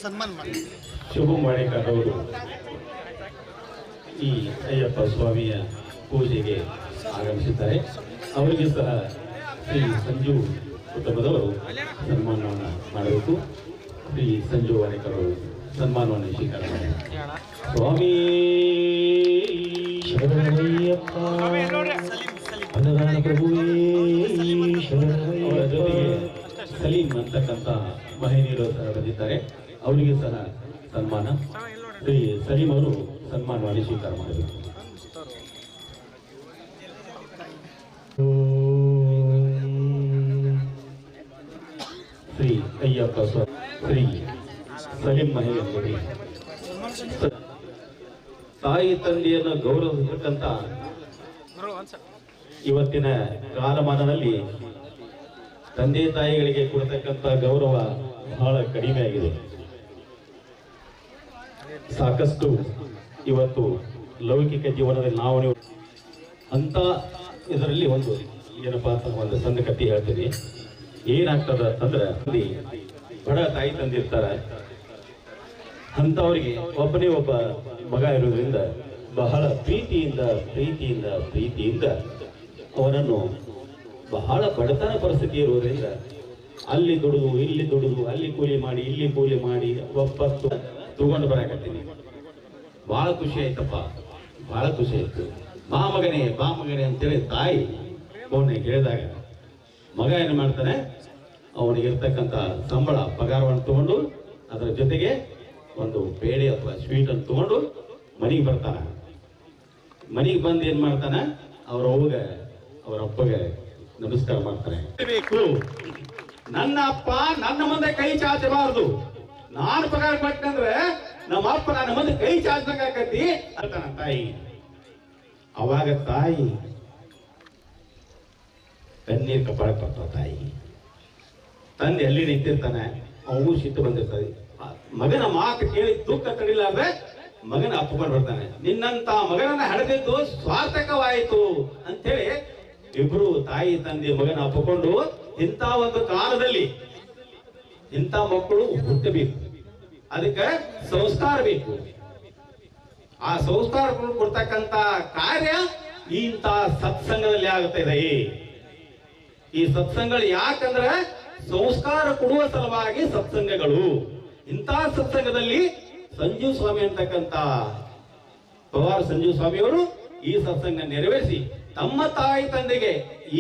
ಸನ್ಮಾನ ಮಾಡಿ. ಶುಭ ಮಾಡಿಕೊಂಡವರು ಈ ಅಯ್ಯಪ್ಪ ಸ್ವಾಮಿಯ ಪೂಜೆಗೆ ಆಗಮಿಸಿದ್ದಾರೆ. ಅವರಿಗೆ ಸಹ ಶ್ರೀ ಸಂಜು ಕುಟುಂಬದವರು ಸನ್ಮಾನವನ್ನು ಮಾಡಬೇಕು. ಶ್ರೀ ಸಂಜು ವಾಣಿಕರ್ ಅವರು ಸನ್ಮಾನವನ್ನು ಸ್ವೀಕಾರ ಮಾಡಿ. ಸ್ವಾಮಿ ಶರಣಯ್ಯಪ್ಪ ಅನ್ನದಾನ ಪ್ರಭುವೇ ಶರಣಯ್ಯಪ್ಪ. ಅವರ ಜೊತೆಗೆ ಸಲೀಂ ಅಂತಕ್ಕಂಥ ಮಹಿಳೆಯರು ಸಹ ಬಂದಿದ್ದಾರೆ. ಅವರಿಗೆ ಸಹ ಸನ್ಮಾನ. ಶ್ರೀ ಸಲೀಂ ಅವರು ಸನ್ಮಾನವಾಗಿ ಸ್ವೀಕಾರ ಮಾಡಬೇಕು. ಶ್ರೀ ಅಯ್ಯಪ್ಪ ಸ್ವಾಮಿ ಶ್ರೀ ಸಲೀಂ ಮಹಿಳೆಯರಿಗೆ ತಾಯಿ ತಂದೆಯನ್ನು ಗೌರವಿಸತಕ್ಕಂಥ ಇವತ್ತಿನ ಕಾಲಮಾನದಲ್ಲಿ ತಂದೆ ತಾಯಿಗಳಿಗೆ ಕೊಡತಕ್ಕಂಥ ಗೌರವ ಬಹಳ ಕಡಿಮೆ ಆಗಿದೆ. ಸಾಕಷ್ಟು ಇವತ್ತು ಲೌಕಿಕ ಜೀವನದಲ್ಲಿ ನಾವು ನೀವು ಅಂತ ಇದರಲ್ಲಿ ಒಂದು ಏನಪ್ಪಾ ಅಂತ ಒಂದು ಸಣ್ಣ ಕಥೆ ಹೇಳ್ತೀನಿ. ಏನಾಗ್ತದ ಅಂತಂದ್ರೆ ಅಲ್ಲಿ ಬಡ ತಾಯಿ ತಂದಿರ್ತಾರೆ. ಅಂಥವ್ರಿಗೆ ಒಬ್ಬನೇ ಒಬ್ಬ ಮಗ ಇರೋದ್ರಿಂದ ಬಹಳ ಪ್ರೀತಿಯಿಂದ ಅವನನ್ನು ಬಹಳ ಬಡತನ ಪರಿಸ್ಥಿತಿ ಇರುವುದರಿಂದ ಅಲ್ಲಿ ದುಡಿದು ಇಲ್ಲಿ ದುಡಿದು ಅಲ್ಲಿ ಕೂಲಿ ಮಾಡಿ ಇಲ್ಲಿ ಕೂಲಿ ಮಾಡಿ ಒಪ್ಪತ್ತು ತಗೊಂಡು ಬರಾಕತ್ತೀನಿ. ಬಹಳ ಖುಷಿ ಆಯ್ತಪ್ಪ, ಬಹಳ ಖುಷಿ ಆಯ್ತು. ಬಾ ಮಗನೇ ಅಂತೇಳಿ ತಾಯಿ ಫೋನ್ಗೆ ಹೇಳಿದಾಗ ಮಗ ಏನು ಮಾಡ್ತಾನೆ, ಅವನಿಗೆ ಇರ್ತಕ್ಕಂಥ ಸಂಬಳ ಪಗಾರವನ್ನು ತಗೊಂಡು ಅದರ ಜೊತೆಗೆ ಒಂದು ಬೇಳೆ ಅಥವಾ ಸ್ವೀಟ್ ಅನ್ನು ತಗೊಂಡು ಮನೆಗೆ ಬರ್ತಾನ. ಮನೆಗೆ ಬಂದು ಏನ್ ಮಾಡ್ತಾನ, ಅವ್ರ ಅಪ್ಪಗೆ ನಮಸ್ಕಾರ ಮಾಡ್ತಾನೆ. ನನ್ನ ಅಪ್ಪ ನನ್ನ ಮುಂದೆ ಕೈ ಚಾಚಬಾರದು. ನಾನು ಪಗಾರ ಕೊಟ್ಟಂದ್ರೆ ನಮ್ಮ ಅಪ್ಪ ನನ್ನ ಮುಂದೆ ಕೈ ಚಾಚದಂಗ ಆಕತಿ ಅಂತಾನ ತಾಯಿ. ಅವಾಗ ತಾಯಿ ಕಣ್ಣೀರ್ ಕಪಾಳ ಬರ್ತಾವ. ತಾಯಿ ತಂದೆ ಎಲ್ಲಿ ನಿಂತಿರ್ತಾನೆ, ಅವನು ಸಿಟ್ಟು ಬಂದಿರ್ತದೆ. ಮಗನ ಮಾತು ಕೇಳಿ ದುಃಖ ತಡಿಲಾರ್ದೆ ಮಗನ ಅಪ್ಪಕೊಂಡು ಬರ್ತಾನೆ. ನಿನ್ನಂತ ಮಗನನ್ನ ಹಡೆದಿದ್ದು ಸ್ವಾರ್ಥಕವಾಯಿತು ಅಂತೇಳಿ ಇಬ್ರು ತಾಯಿ ತಂದೆ ಮಗನ ಅಪ್ಪಕೊಂಡು ಇಂಥ ಒಂದು ಕಾಲದಲ್ಲಿ ಇಂಥ ಮಕ್ಕಳು ಹುಟ್ಟಬೇಕು. ಅದಕ್ಕೆ ಸಂಸ್ಕಾರ ಬೇಕು. ಆ ಸಂಸ್ಕಾರ ಕೊಡ್ತಕ್ಕಂತ ಕಾರ್ಯ ಇಂಥ ಸತ್ಸಂಗದಲ್ಲಿ ಆಗುತ್ತದೆ. ಈ ಸತ್ಸಂಗಗಳು ಯಾಕಂದ್ರೆ ಸಂಸ್ಕಾರ ಕೊಡುವ ಸಲುವಾಗಿ ಸತ್ಸಂಗಗಳು. ಇಂಥ ಸತ್ಸಂಗದಲ್ಲಿ ಸಂಜೀವ ಸ್ವಾಮಿ ಅಂತಕ್ಕಂಥ ಪವಾರ ಸಂಜೀವ ಸ್ವಾಮಿಯವರು ಈ ಸತ್ಸಂಗ ನೆರವೇರಿಸಿ ತಮ್ಮ ತಾಯಿ ತಂದೆಗೆ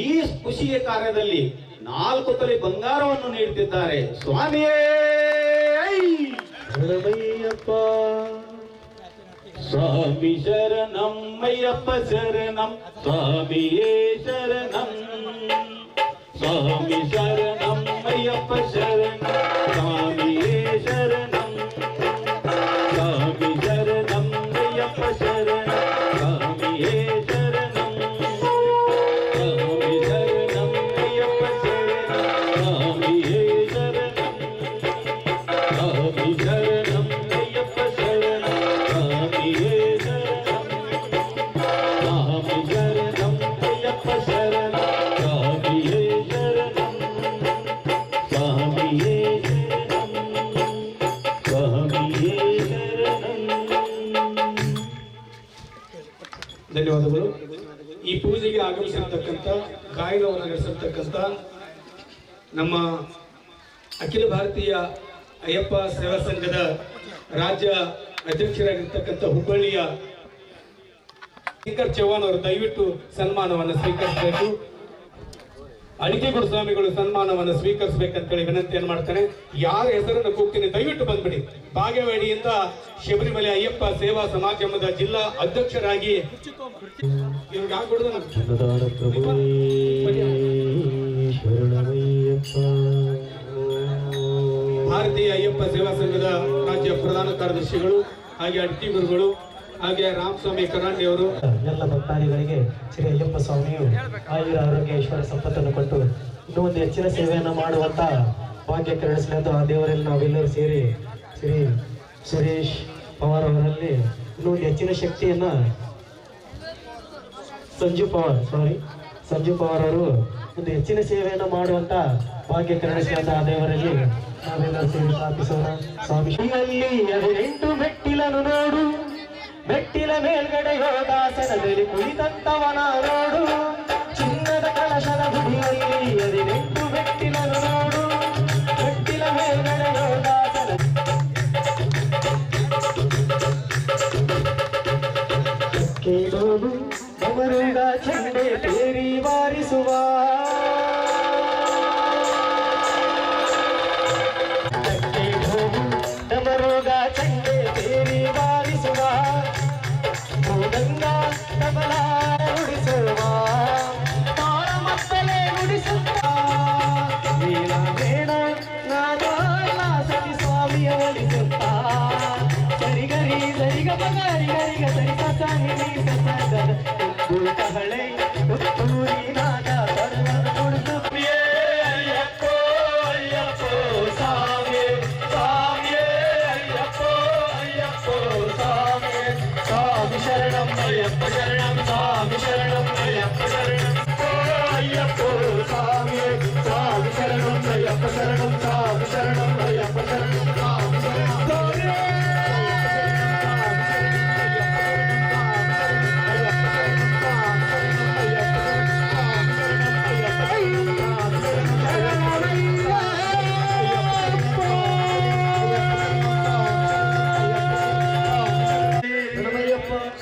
ಈ ಖುಷಿಯ ಕಾರ್ಯದಲ್ಲಿ 4 ತೊಲೆ ಬಂಗಾರವನ್ನು ನೀಡುತ್ತಿದ್ದಾರೆ. ಸ್ವಾಮಿಯೇ ಶರಣಮಯ್ಯಪ್ಪ, ಸ್ವಾಮಿ ಶರಣಂ ಅಯ್ಯಪ್ಪ ಶರಣಂ, ಸ್ವಾಮಿಯೇ ಶರಣಂ, ಸ್ವಾಮಿ ಶರಣಂ ಅಯ್ಯಪ್ಪ ಶರಣಂ, ಸ್ವಾಮಿಯೇ ಶರಣಂ, ಸ್ವಾಮಿ ಶರಣಂ ಅಯ್ಯಪ್ಪ ಶರಣಂ, ಸ್ವಾಮಿಯೇ ಶರಣಂ, ಸ್ವಾಮಿ ಶರಣಂ ಅಯ್ಯಪ್ಪ ಶರಣಂ, ಸ್ವಾಮಿಯೇ ಶರಣಂ, ಸ್ವಾಮಿ ಶರಣಂ ಅಯ್ಯಪ್ಪ ಶರಣಂ, ಸ್ವಾಮಿಯೇ ಶರಣಂ, ಸ್ವಾಮಿ ಶರಣಂ ಅಯ್ಯಪ್ಪ ಶರಣಂ, ಸ್ವಾಮಿಯೇ ಶರಣಂ, ಸ್ವಾಮಿಯೇ ಶರಣಂ, ಸ್ವಾಮಿಯೇ ಶರಣಂ. ಧನ್ಯವಾದಗಳು. ಈ ಪೂಜೆಗೆ ಆಗಮಿಸಿರ್ತಕ್ಕಂಥ ಗಾಯನವನ್ನು ನಡೆಸಿರ್ತಕ್ಕಂಥ ನಮ್ಮ ಅಖಿಲ ಭಾರತೀಯ ಅಯ್ಯಪ್ಪ ಸೇವಾ ಸಂಘದ ರಾಜ್ಯ ಅಧ್ಯಕ್ಷರಾಗಿರ್ತಕ್ಕಂಥ ಹುಬ್ಬಳ್ಳಿಯ ಶಂಕರ್ ಚೌಹಾಣ್ ಅವರು ದಯವಿಟ್ಟು ಸನ್ಮಾನವನ್ನು ಸ್ವೀಕರಿಸಬೇಕು. ಅಡಿಕೆಗುಡು ಸ್ವಾಮಿಗಳು ಸನ್ಮಾನವನ್ನು ಸ್ವೀಕರಿಸಬೇಕಂತೇಳಿ ವಿನಂತಿಯನ್ನು ಮಾಡ್ತಾನೆ. ಯಾರ ಹೆಸರನ್ನು ಕೂಗ್ತೀನಿ ದಯವಿಟ್ಟು ಬಂದ್ಬಿಡಿ. ಬಾಗೇವಾಡಿಯಿಂದ ಶಬರಿಮಲೆ ಅಯ್ಯಪ್ಪ ಸೇವಾ ಸಮಾಗಮದ ಜಿಲ್ಲಾ ಅಧ್ಯಕ್ಷರಾಗಿ ಇವ್ರಿಗೆ ಆಗ್ಬಿಡುದು. ಭಾರತೀಯ ಅಯ್ಯಪ್ಪ ಸೇವಾ ಸಂಘದ ರಾಜ್ಯ ಪ್ರಧಾನ ಕಾರ್ಯದರ್ಶಿಗಳು ಹಾಗೆ ಅಡಿಕೆಗುರುಗಳು ಹಾಗೆ ರಾಮಸ್ವಾಮಿ ಕರಾಂಡಿ ಅವರು ಎಲ್ಲ ಭಕ್ತಾದಿಗಳಿಗೆ ಶ್ರೀ ಅಯ್ಯಪ್ಪ ಸ್ವಾಮಿಯು ಆಯುರ ಆರೋಗ್ಯ ಐಶ್ವರ ಸಂಪತ್ತನ್ನು ಕೊಟ್ಟು ಇನ್ನೂ ಒಂದು ಹೆಚ್ಚಿನ ಸೇವೆಯನ್ನು ಮಾಡುವಂತ ಭಾಗ್ಯ ಕರುಣಿಸಲಿ ಎಂದು ಆ ದೇವರಲ್ಲಿ ನಾವೆಲ್ಲರೂ ಸೇರಿ ಶ್ರೀ ಸುರೇಶ್ ಪವಾರ್ ಅವರಲ್ಲಿ ಇನ್ನೂ ಒಂದು ಹೆಚ್ಚಿನ ಶಕ್ತಿಯನ್ನ ಸಂಜು ಪವಾರ್ ಅವರು ಒಂದು ಹೆಚ್ಚಿನ ಸೇವೆಯನ್ನು ಮಾಡುವಂತ ಭಾಗ್ಯ ಕರುಣಿಸಿದ ದೇವರಲ್ಲಿ ನಾವೆಲ್ಲರೂ ಸೇವೆ ಪ್ರಾರ್ಥಿಸೋಣ. ಸ್ವಾಮಿ ಅಲ್ಲಿ 18 ಮೆಟ್ಟಿಲನ್ನು ನೋಡು, ಮೆಟ್ಟಿಲ ಮೇಲ್ಗಡೆಯೋ ದಾಸನದಲ್ಲಿ ಕುಳಿತಂತವನ ನೋಡು, ಚಿನ್ನದ ಕಳಶದ ಗುಡಿಯಲ್ಲಿ 18 ಮೆಟ್ಟಿಲನ್ನು ನೋಡು, ಮೆಟ್ಟಿಲ ಮೇಲ್ಗಡೆಯೋ ದಾಸನ ಕೇಳೋದು ಗಮರುಗ ಚಂಡೆ ತೇರಿ ಬಾರಿಸುವ, ಗಮರುಗ ಚಂಡೆ ತೇರಿ ಬಾರಿಸುವ, ಗಂಗಾ ಕಮಲ ನುಡಿಸುವ, ತಾಳ ಮಕ್ಕಳೇ ನುಡಿಸುತ್ತ ವೀಣ ಬೇಡ ನಾದ ಸತಿ ಸ್ವಾಮಿಯ ಒಲಿಸುತ್ತ, ಸರಿಗರಿ ಸರಿಗ ಬಗರಿ ಗರಿಗ ಸರಿ ಸನಿ ಕಹಳೆ ತುತ್ತೂರಿ ನಾದ ಬಡವ ಕುಡಿದು ಅಯ್ಯಪ್ಪೋ ಅಯ್ಯಪ್ಪೋ ಸ್ವಾಮಿ ಸ್ವಾಮಿ ಅಯ್ಯಪ್ಪೋ ಅಯ್ಯಪ್ಪೋ ಸ್ವಾಮಿ ಸ್ವಾಮಿ ಶರಣಂ ಅಯ್ಯಪ್ಪ ಶರಣಂ ಸ್ವಾಮಿ ಶರಣಂ ಅಯ್ಯಪ್ಪ ಶರಣಂ ಅಯ್ಯಪ್ಪೋ ಸ್ವಾಮಿ ಸ್ವಾಮಿ ಶರಣಂ ಅಯ್ಯಪ್ಪ ಶರಣಂ ಸ್ವಾಮಿ ಶರಣಂ ಅಯ್ಯಪ್ಪ ಶರಣಂ ಸ್ವಾಮಿ ಶರಣಂ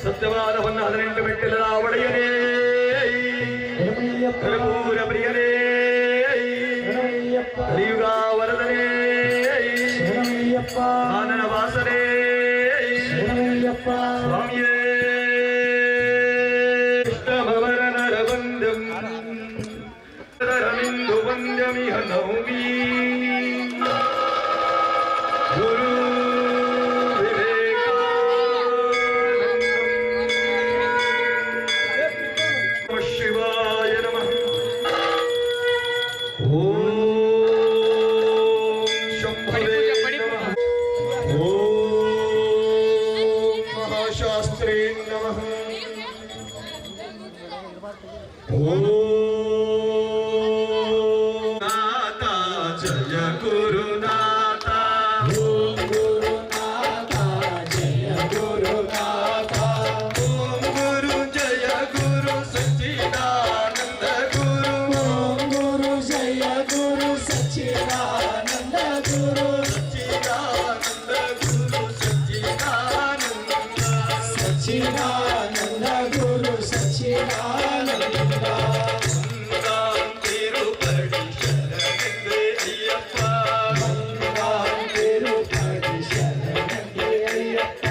ಸತ್ಯವಾದವನ್ನ 18 ಮೆಟ್ಟಿಲದ ಒಡೆಯನೇ ಕರ್ಪೂರ ಪ್ರಿಯನೇ ಕಲಿಯುಗ ವರದನೇ ಆನನ ವಾಸನೇ ಸ್ವಾಮಿಯೇ ಕೃಷ್ಣ ಭವರ ನರವಂದ್ಯಂ ರಮಿಂದು ವಂದ್ಯಮಿಹ ನೌಮಿ ಗುರು ಶಿವಾಯ ನಮಃ. ಓಂ ಶಂಭವೇ ನಮಃ. ಓಂ ಮಹಾಶಾಸ್ತ್ರೇ ನಮಃ. ಓಂ ನಾಥ ಜಯ ಗುರುನಾಥ. ಓಂ ಗುರುನಾಥ ಜಯ ಗುರುನಾಥ. ಓಂ ಗುರು ಜಯ ಗುರು ಸಚ್ಚಿದಾನಂದ ಗುರು. ಓಂ ಗುರು ಜಯ ಗುರು ಸಚ್ಚಿದಾನಂದ ಗುರು. ಸಚ್ಚಿದಾನಂದ ಗುರು ಸಚ್ಚಿದಾನಂದ. ಸಚ್ಚಿದಾನಂದ ಗುರು ಸಚ್ಚಿದಾನಂದ. ತಿರುಪಡಿ ಶರಣೆಂದೇ ಅಯ್ಯಪ್ಪ. ತಿರುಪಡಿ ಶರಣೆಂದೇ ಅಯ್ಯಪ್ಪ.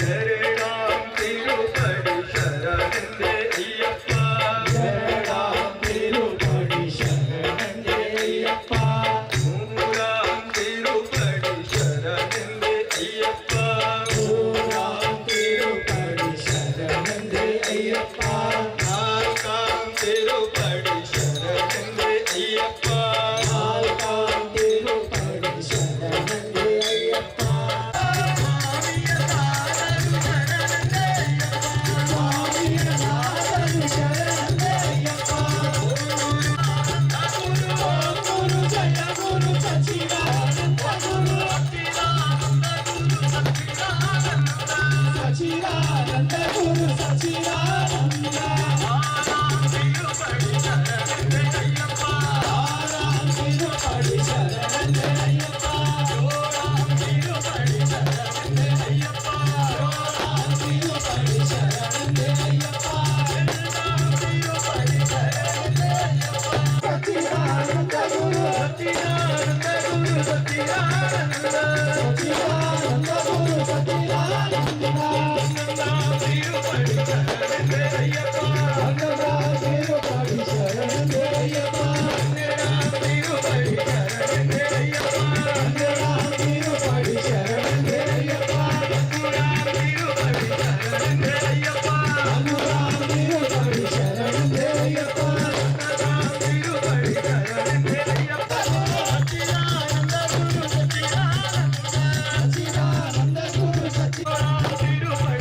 ಶರಣಾಂ ತಿರುಪಡಿ ಶರಣೆಂದೇ ಅಯ್ಯಪ್ಪ. ಶರಣಾಂ ತಿರುಪಡಿ ಶರಣೆಂದೇ ಅಯ್ಯಪ್ಪ. ಮೂರಾಂ ತಿರುಪಡಿ ಶರಣೆಂದೇ ಅಯ್ಯಪ್ಪ. ಮೂರಾಂ ತಿರುಪಡಿ ಶರಣೆಂದೇ ಅಯ್ಯಪ್ಪ. ನಾಲ್ಕಾಂ ತಿರುಪಡಿ ಶರಣೆಂದೇ ಅಯ್ಯಪ್ಪ. ನಾಲ್ಕಾಂ ತಿರುಪಡಿ ಶರಣೆಂದೇ ಅಯ್ಯಪ್ಪ. ಸ್ವಾಮಿಯ ನಾದನು ಶರಣೆಂದೇ ಅಯ್ಯಪ್ಪ. ಸ್ವಾಮಿಯ ನಾದನು ಶರಣೆಂದೇ ಅಯ್ಯಪ್ಪ. ಓಂ ಗುರು ಜಯ ಗುರು ಸಚ್ಚಿದಾನಂದ ಗುರು. ಸಚ್ಚಿದಾನಂದ ಗುರು ಸಚ್ಚಿದಾನಂದ. ಆರಾಮ್ ತಿರುಪಡಿ ಶರಣೆಂದೇ ಅಯ್ಯಪ್ಪ. ಆರಾಮ್ ತಿರುಪಡಿ ಶರಣೆಂದೇ ಅಯ್ಯಪ್ಪ. ಜೋರಾಮ್ ತಿರುಪಡಿ ಶರಣೆಂದೇ ಅಯ್ಯಪ್ಪ. ಜೋರಾಮ್ ತಿರುಪಡಿ ಶರಣೆಂದೇ ಅಯ್ಯಪ್ಪ. ಎಲ್ಲಾಮ್ ತಿರುಪಡಿ ಶರಣೆಂದೇ ಅಯ್ಯಪ್ಪ. ಸಚ್ಚಿದಾನಂದ ಗುರು ಸಚ್ಚಿದಾನಂದ ಗುರು ಸಚ್ಚಿದಾನಂದ. ಸಚ್ಚಿದಾನಂದ ಗುರು ಸಚ್ಚಿದಾನಂದ. ತಿರುಪಡಿ ಶರಣೆಂದೇ ಅಯ್ಯಪ್ಪ. ತಿರುಪಡಿ ಶರಣೆಂದೇ ಅಯ್ಯಪ್ಪ. ತಿರುಪಡಿ ಶರಣೆಂದೇ ಅಯ್ಯಪ್ಪ. ತಿರುಪಡಿ ಶರಣೆಂದೇ ಅಯ್ಯಪ್ಪ. ತಿರುಪಡಿ ಶರಣೆಂದೇ ಅಯ್ಯಪ್ಪ. ತಿರುಪಡಿ ಶರಣೆಂದೇ ಅಯ್ಯಪ್ಪ. ತಿರುಪಡಿ ಶರಣೆಂದೇ ಅಯ್ಯಪ್ಪ. ಸಚ್ಚಿದಾನಂದ ಗುರು ಸಚ್ಚಿದಾನಂದ. ಸಚ್ಚಿದಾನಂದ ಗುರು ಸಚ್ಚಿದಾನಂದ.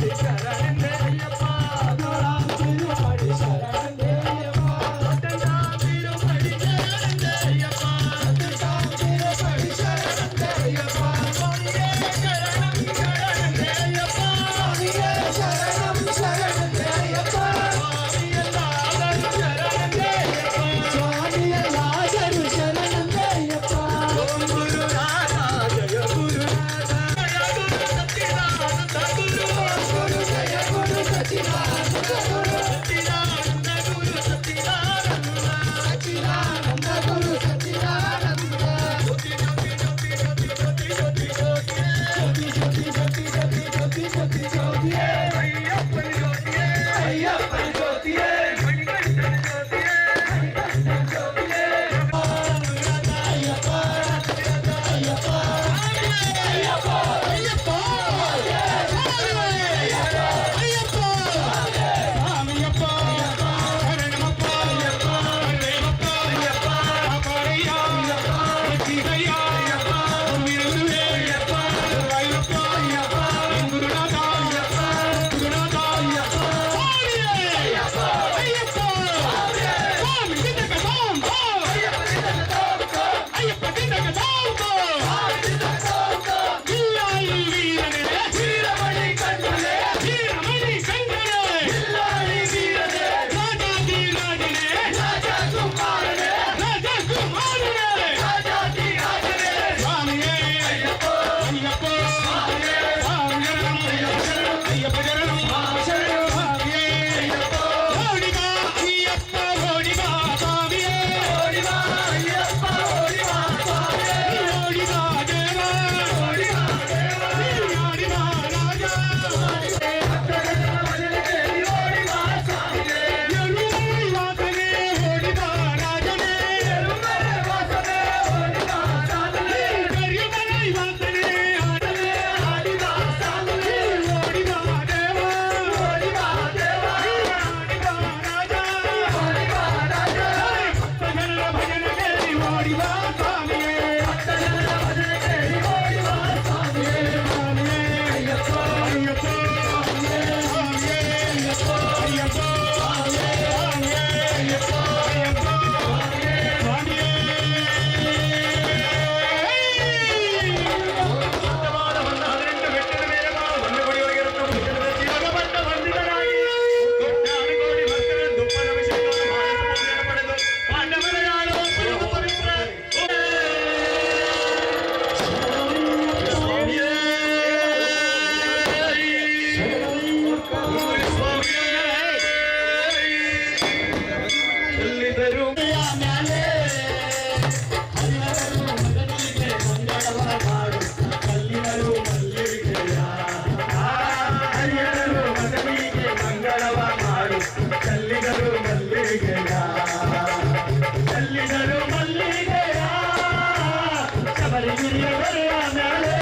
ಶಬರಿಯ ಬರೆಯ ಮ್ಯಾಲೆ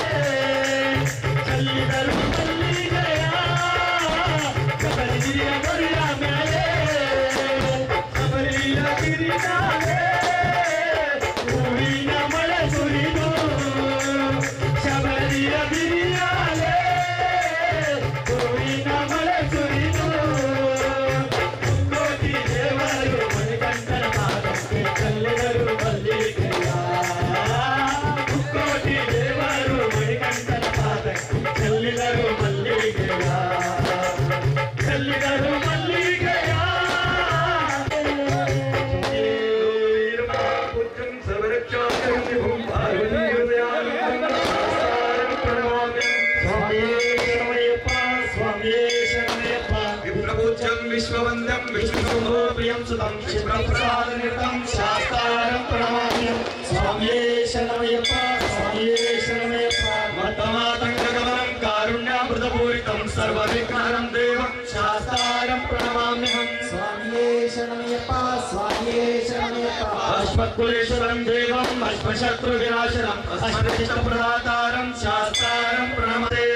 ಚೆಲ್ಲಿದರು ಮಲ್ಲಿಗೆಯ ಶಬರಿಯ ಬರೆಯ ಮ್ಯಾಲೆ ಶಬರಿಯ ಗಿರಿನಾಲೆ ಹೂವಿನ ಮಳೆ ಸುರಿದು ಶಬರಿಯ ಬಿರಿಯಾಲೆ ಹೂವಿನ ಮಳೆ ಸುರಿದು ಕೋಟಿ ದೇವರು ಮಣಿಕಂಠನ ಪಾದಕ್ಕೆ ಚೆಲ್ಲಿದರು ಮಲ್ಲಿಗೆಯ ಕೋಟಿ ದೇವರು ಮಣಿಕಂಠನ ಪಾದಕ್ಕೆ ಚೆಲ್ಲಿದರು ಮಲ್ಲಿಗೆಯ ಚೆಲ್ಲಿದರು ಮಲ್ಲಿಗೆಯ ಪುತ್ರಂ ಸರ್ವರಕ್ಷಾಕರಂ ವಿಭುಂ ವಿಪ್ರಪೂಜ್ಯಂ ವಿಶ್ವವಂದ್ಯಂ ವಿಷ್ಣು ಪ್ರಿಯಂ ಸುತಂ ಶಿವಪ್ರಸಾದನಿರತಂ ಶಾಸ್ತಾರಂ ಪ್ರಣಮಾಮ್ಯಂ ಸ್ವಾಮಿಯೇ ಶರಣಮಯ್ಯಪ್ಪ ಸ್ವಾಮಿಯೇ ಶರಣಮಯ್ಯಪ್ಪ ಮತಮಾತಂಗಗಮನಂ ಕಾರುಣ್ಯಾಮೃತಪೂರಿತಂ ಸರ್ವವಿಘ್ನಹರಂ ದೇವಂ ಶಾಸ್ತಾರಂ ಪ್ರಣಮಾಮ್ಯಹಂ ಸ್ವಾಮಿಯೇ ಶರಣಮಯ್ಯಪ್ಪ ಸ್ವಾಮಿಯೇ ಶರಣಮಯ್ಯಪ್ಪ ಅಶ್ವತ್ಕುಲೇಶ್ವರಂ ದೇವಂ ಅಶ್ವಶತ್ರು ವಿನಾಶನಂ ಅಸ್ಮದಿಷ್ಟಪ್ರದಾತಾರಂ ಶಾಸ್ತಾರಂ ಪ್ರಣಮತೆ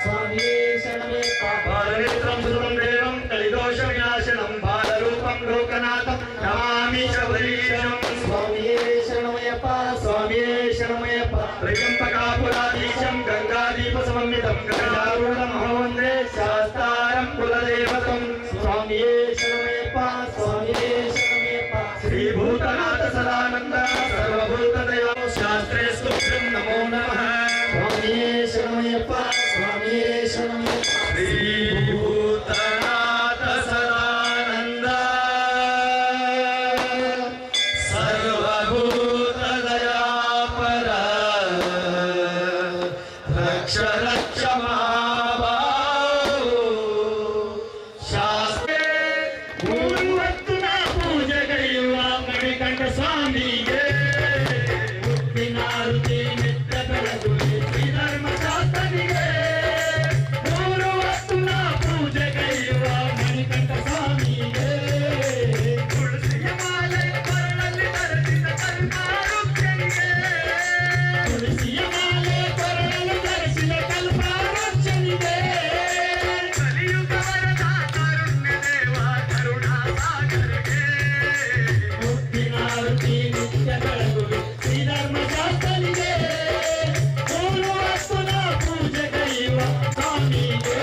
ಸ್ವಾಮಿಯೇ ಶರಣಮಯ್ಯಪ್ಪ ಬಾಲನೇತ್ರಂ ಸುತಂ ದೇವಂ ಕಲಿದೋಷ ವಿನಾಶನಂ ಬಾಲರೂಪಂ ಲೋಕನಾಥಂ ನಮಾಮಿ ಶಬರೀಶಂ ಸ್ವಾಮಿಯೇ ಶರಣಮಯ್ಯಪ್ಪ ಸ್ವಾಮಿಯೇ ಶರಣಮಯ್ಯಪ್ಪ ತ್ರ್ಯಂಬಕಾಪುರಾಧೀಶಂ ಗಂಗಾದೀಪ ಸಮನ್ವಿತಂ ಗಜಾರೂಢಂ ವಂದೇ ಶಾಸ್ತಾರಂ ಕುಲದೇವತಂ ಸ್ವಾಮಿಯೇ ಶರಣಮಯ್ಯಪ್ಪ ಸ್ವಾಮಿಯೇ ಶರಣಮಯ್ಯಪ್ಪ ಶ್ರೀಭೂತನಾಥ ಸದಾನಂದ ಸರ್ವಭೂತದಯ ಶಾಸ್ತ್ರೇ ಸ್ತುಭ್ಯಂ ನಮೋ ನಮಃ ಸ್ವಾಮಿಯೇ ಶರಣಮಯ್ಯಪ್ಪ ಸ್ವಾಮಿಯೇ ಶರಣಮಯ್ಯಪ್ಪ ಶ್ರೀಭೂತನಾಥ ಸದಾನಂದ ಸರ್ವಭೂತದಯಾಪರ ರಕ್ಷ ರಕ್ಷ ಮಹಾಬಾಹೋ ಶಾಸ್ತ್ರೇ ಮೂರು ಹೊತ್ತು ನಾ ಪೂಜೆಗೈಯುವ ಮಣಿಕಂಠ ಸ್ವಾಮಿಗೆ ಮುತ್ತಿನಾರುತಿ ನಿತ್ಯ ಬೆಳಗು ಧರ್ಮಶಾಸ್ತ್ರನಿಗೆ ಮೂರು ಹೊತ್ತು ನಾ ಪೂಜೆಗೈಯುವ ಮಣಿಕಂಠ ಸ್ವಾಮಿಗೆ ತುಳಸಿಯ ಮಾಲೆ ಕೊರಳಲ್ಲಿ ಧರಿಸಿದ ಕಲ್ಪಾರುಕ್ಷನಿಗೆ ತುಳಸಿಯ ಮಾಲೆ ಕೊರಳಲ್ಲಿ ಧರಿಸಿದ ಕಲ್ಪಾರುಕ್ಷನಿಗೆ ಕಲಿಯುಗ ವರದ ಕಾರುಣ್ಯ ದೇವ ಕರುಣಾ ಸಾಗರಗೆ ಮುತ್ತಿನಾರುತಿ ನಿತ್ಯ ಬೆಳಗು ಧರ್ಮಶಾಸ್ತ್ರನಿಗೆ ಮೂರು ಹೊತ್ತು ನಾ ಪೂಜೆಗೈಯುವ ಸ್ವಾಮಿಗೆ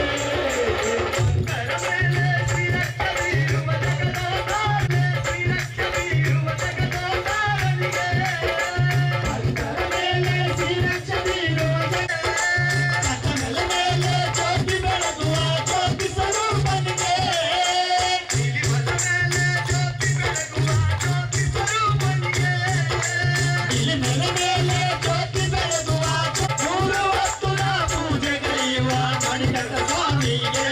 ಶ್ರೀರಕ್ಷವೀರುವ ಜಗದೋದ್ಧಾರನೆ ಶ್ರೀರಕ್ಷವೀರುವ ಜಗದೋದ್ಧಾರನಿಗೆ ಭಕ್ತರ ಮೇಲೆ ಶ್ರೀರಕ್ಷವೀರುವ ಕತ್ತಲ ಮೇಲೆ ಜ್ಯೋತಿ ಬೆಳಗುವ ಜ್ಯೋತಿ ಸ್ವರೂಪನಿಗೆ ಇಲಿವದ ಮೇಲೆ ಜ್ಯೋತಿ ಬೆಳಗುವ ಜ್ಯೋತಿ ಸ್ವರೂಪನಿಗೆ ಇಲ್ಲಿ ಮೇಲೆ ಮೇಲೆ ಜ್ಯೋತಿ ಬೆಳಗುವ ಮೂರು ಹೊತ್ತು ನಾ ಪೂಜೆಗೈಯುವ ಮಣಿಕಂಠ ಸ್ವಾಮಿಗೆ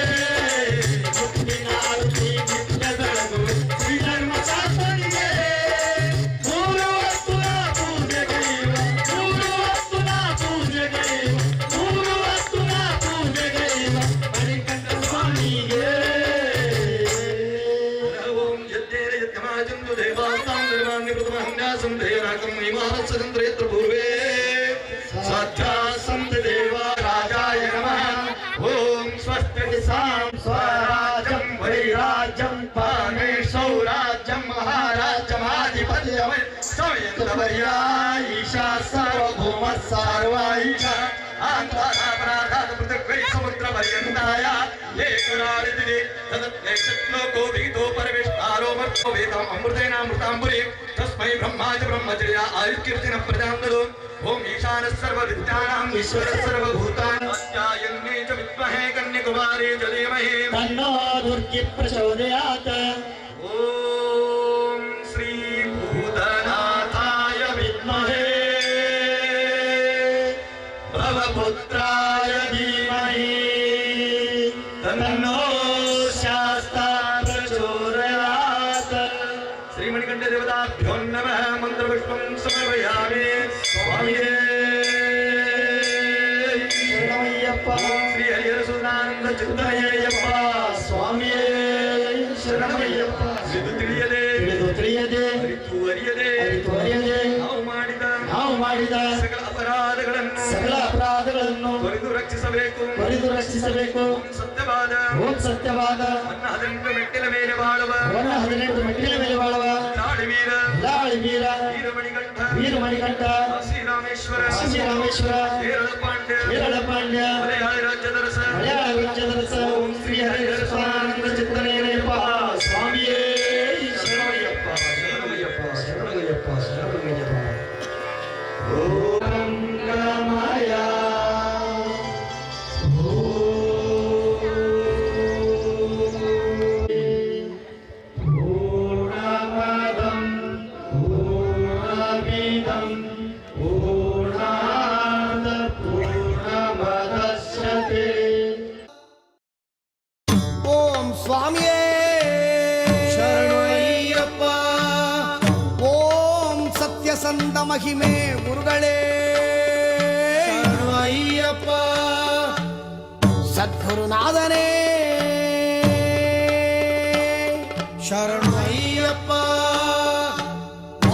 ಮುತ್ತಿನ ಆರತಿ ನಿತ್ಯ ಬೆಳಗು ಶ್ರೀ ಧರ್ಮಶಾಸ್ತ್ರನಿಗೆ ಮೂರು ಹೊತ್ತು ನಾ ಪೂಜೆಗೈಯುವ ಮೂರು ಹೊತ್ತು ನಾ ಪೂಜೆಗೈಯುವ ಮೂರು ಹೊತ್ತು ನಾ ಪೂಜೆಗೈಯುವ ಮಣಿಕಂಠ ಸ್ವಾಮಿಗೆ ಓಂ ಯದ್ದೇನ ಯತ್ಯಮಾಜಂತು ದೇವಾಸ್ತಾಂ ನಿರ್ಮಾಣ್ಯ ಪ್ರಥಮಹನ್ಯಾಸಂ ಧೇಯರಾಕಂ ಮಹಿಮಾನಸ್ಸದಂತ್ರಯತ್ರ ಪೂರ್ವೇ ಸಾಧ್ಯಾಸಂ ದೇವ ರಾಜಾಯ ನಮಃ ಓಂ ಸ್ವಸ್ತಿ ಸಾಂ ಸ್ವರಾಜ್ಯಂ ವೈರಾಜ್ಯಂ ಪಾನೇ ಸೌರಾಜ್ಯಂ ಮಹಾರಾಜ್ಯಮಾಧಿಪತ್ಯಮಯ ಸಮಯಂತವರ್ಯ ಈಶಾ ಸಾರ್ವಭೌಮ ಸಾರ್ವಾಯಿಷ ಆಂತರಾಪರಾಧಾತ ಪೃಥಗ್ವೈ ಸಮುದ್ರ ಪರ್ಯಂತಾಯ ಏಕರಾಳಿದಿನಿ ತದತ್ನೇಶ್ಲೋಕೋ ವಿಹಿತೋ ಪರಮೇಶ್ವರೋ ಮರ್ತ್ಯೋ ವೇದಂ ಅಮೃತೇನಾಮೃತಾಂಬುರಿ ತಸ್ಮೈ ಬ್ರಹ್ಮಾಚ ಬ್ರಹ್ಮಚರ್ಯ ಆಯುರ್ಕೀರ್ತಿನ ಪ್ರದಾನಗಳು ಓಂ ಈಶಾನ ಸರ್ವ ವಿದ್ಯಾನಾಂ ಈಶ್ವರ ಸರ್ವಭೂತಾನಾಂ ಅತ್ಯಾಯನ್ನೇ ಚ ವಿದ್ಮಹೇ ಕನ್ಯಾಕುಮಾರಿ ಚ ಧೀಮಹಿ ತನ್ನೋ ದುರ್ಗಿ ಪ್ರಚೋದಯಾತ್ ಓಂ ಶ್ರೀ ಭೂತನಾಥಾಯ ವಿದ್ಮಹೇ ಭವಪುತ್ರಾಯ ಧೀಮಹಿ ತನ್ನೋ ಶಾಸ್ತ್ರ ಪ್ರಚೋದಯಾತ್ ಶ್ರೀಮಣಿಕಂಠ ದೇವತಾಭ್ಯೋ ನಮಃ ಮಂತ್ರಪುಷ್ಪಂ ಸಮರ್ಪಯಾಮಿ ಸ್ವಾಮಿಯೇ ಶರಣಮಯ್ಯಪ್ಪ ಶ್ರೀ ಹರಿಹರ ಸುಧಾನಂದ ಚಿತ್ತಯ್ಯಪ್ಪ ಸ್ವಾಮಿಯೇ ಶರಣಮಯ್ಯಪ್ಪ ಇದು ತಿಳಿಯದೆ ತಿಳಿದು ತಿಳಿಯದೆ ಅರಿತು ಅರಿಯದೆ ಅರಿತು ಅರಿಯದೆ ನಾವು ಮಾಡಿದ ನಾವು ಮಾಡಿದ ಸಕಲ ಅಪರಾಧಗಳನ್ನು ತೊರೆದು ರಕ್ಷಿಸಬೇಕು. ಸತ್ಯವಾದ ಓಂ ಸತ್ಯವಾದ ನನ್ನ 18 ಮೆಟ್ಟಿಲ ಮೇಲೆ ಬಾಳುವ ಅವನ 18 ಮೆಟ್ಟಿಲ ಮೇಲೆ ಬಾಳುವ ದಾಳಿ ವೀರ ವೀರಮಣಿಕಂಠ ಶ್ರೀರಾಮೇಶ್ವರ ಕೇರಳ ಪಾಂಡ್ಯ ಮಲಯಾಳ ರಾಜ್ಯದ ರಸ ಓಂ ಶ್ರೀ ಹರಿಹರ ಸ್ವಾನಂದ ಚಿತ್ತನೇನಪ್ಪ ಸ್ವಾಮಿಯೇ ಶರಣಯ್ಯಪ್ಪ ಶರಣಯ್ಯಪ್ಪ ಶರಣಯ್ಯಪ್ಪ ಶರಣಯ್ಯಪ್ಪ. ಓಂ ಗಮಯ ಓಂ ಸ್ವಾಮಿಯೇ ಶರಣು ಅಯ್ಯಪ್ಪ. ಓಂ ಸತ್ಯಸಂಧ ಮಹಿಮೆ ಗುರುಗಳೇ ಶರಣು ಅಯ್ಯಪ್ಪ. ಸದ್ಗುರುನಾಥನೇ ಶರಣು ಅಯ್ಯಪ್ಪ.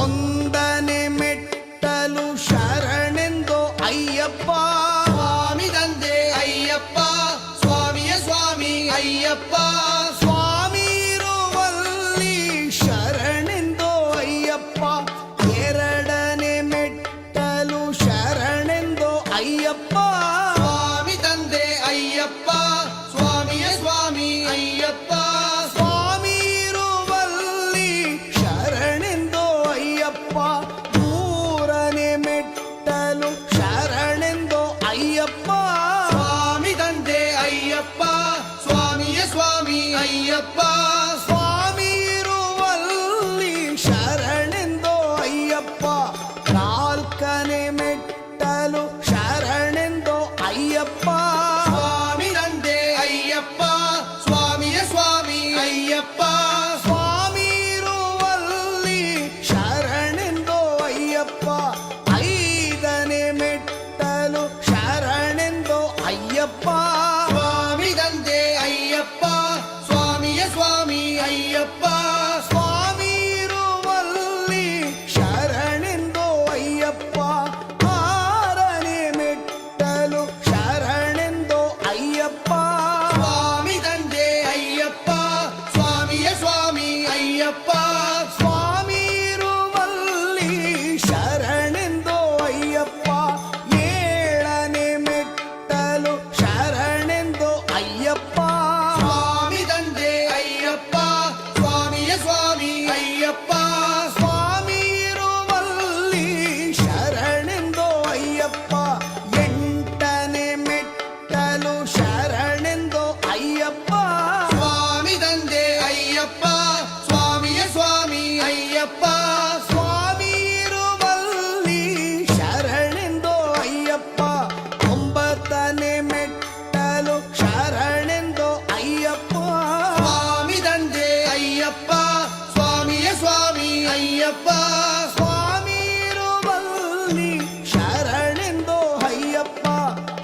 ಒಂದನೆ ಮೆಟ್ಟಲು ಶರಣೆಂದು ಅಯ್ಯಪ್ಪ. ಸ್ವಾಮಿ ತಂದೆ ಅಯ್ಯಪ್ಪ, ಸ್ವಾಮಿಯ ಸ್ವಾಮಿ ಅಯ್ಯಪ್ಪ. ಸ್ವಾಮಿ ಇರುವಲ್ಲಿ ಶರಣೆಂದು ಅಯ್ಯಪ್ಪ. ಎರಡನೆ ಮೆಟ್ಟಲು ಶರಣೆಂದು ಅಯ್ಯಪ್ಪ. ಸ್ವಾಮಿ ತಂದೆ ಅಯ್ಯಪ್ಪ, ಸ್ವಾಮಿಯ ಸ್ವಾಮಿ ಅಯ್ಯಪ್ಪ. ಸ್ವಾಮಿ ಇರುವಲ್ಲಿ ಶರಣೆಂದು ಅಯ್ಯಪ್ಪ. ಮೂರನೆ ಮೆಟ್ಟಲು ಶರಣೆಂದು ಅಯ್ಯಪ್ಪ. ಸ್ವಾಮಿ ತಂದೆ ಅಯ್ಯಪ್ಪ, ಸ್ವಾಮಿಯ ಸ್ವಾಮಿ ಅಯ್ಯಪ್ಪ. ಸ್ವಾಮಿ ಇರುವಲ್ಲಿ ಶರಣೆಂದು ಅಯ್ಯಪ್ಪ. ನಾಲ್ಕನೆ ಮೆಟ್ಟಲು ಶರಣೆಂದು ಅಯ್ಯಪ್ಪ. ಸ್ವಾಮಿ ತಂದೆ ಅಯ್ಯಪ್ಪ, ಸ್ವಾಮಿಯ ಸ್ವಾಮಿ ಅಯ್ಯಪ್ಪ. ಸ್ವಾಮಿ ಇರುವಲ್ಲಿ ಶರಣೆಂದು ಅಯ್ಯಪ್ಪ. ಐದನೆ ಮೆಟ್ಟಲು ಶರಣೆಂದು ಅಯ್ಯಪ್ಪ. ಸ್ವಾಮಿ ತಂದೆ ಅಯ್ಯಪ್ಪ, ಸ್ವಾಮಿಯ ಸ್ವಾಮಿ ಅಯ್ಯಪ್ಪ. ಸ್ವಾಮಿ ಇರುವಲ್ಲಿ ಶರಣೆಂದು ಅಯ್ಯಪ್ಪ. ಆರನೆ ಮೆಟ್ಟಲು ಶರಣೆಂದು ಅಯ್ಯಪ್ಪ. ಸ್ವಾಮಿ ತಂದೆ ಅಯ್ಯಪ್ಪ, ಸ್ವಾಮಿಯ ಸ್ವಾಮಿ ಅಯ್ಯಪ್ಪ. ಸ್ವಾಮಿ ಇರುವಲ್ಲಿ ಶರಣೆಂದು ಅಯ್ಯಪ್ಪ. ಏಳನೆ ಮೆಟ್ಟಲು ಶರಣೆಂದು ಅಯ್ಯಪ್ಪ. ಸ್ವಾಮಿ ತಂದೆ ಅಯ್ಯಪ್ಪ, ಸ್ವಾಮಿಯ ಸ್ವಾಮಿ ಅಯ್ಯಪ್ಪ. ಸ್ವಾಮಿ ಇರುವಲ್ಲಿ ಶರಣೆಂದು ಅಯ್ಯಪ್ಪ. ಎಂಟನೆ ಮೆಟ್ಟಲು ಶರಣೆಂದು ಅಯ್ಯಪ್ಪ. ಸ್ವಾಮಿ ತಂದೆ ಅಯ್ಯಪ್ಪ, ಸ್ವಾಮಿಯ ಸ್ವಾಮಿ ಅಯ್ಯಪ್ಪ. ಸ್ವಾಮಿ ಇರುವಲ್ಲಿ ಶರಣೆಂದು ಅಯ್ಯಪ್ಪ. ಒಂಬತ್ತನೆ ಮೆಟ್ಟಲು ಶರಣೆಂದು ಅಯ್ಯಪ್ಪ. ಸ್ವಾಮಿ ತಂದೆ ಅಯ್ಯಪ್ಪ, ಸ್ವಾಮಿಯ ಸ್ವಾಮಿ ಅಯ್ಯಪ್ಪ. ಸ್ವಾಮಿ ಇರುವಲ್ಲಿ ಶರಣೆಂದು ಅಯ್ಯಪ್ಪ.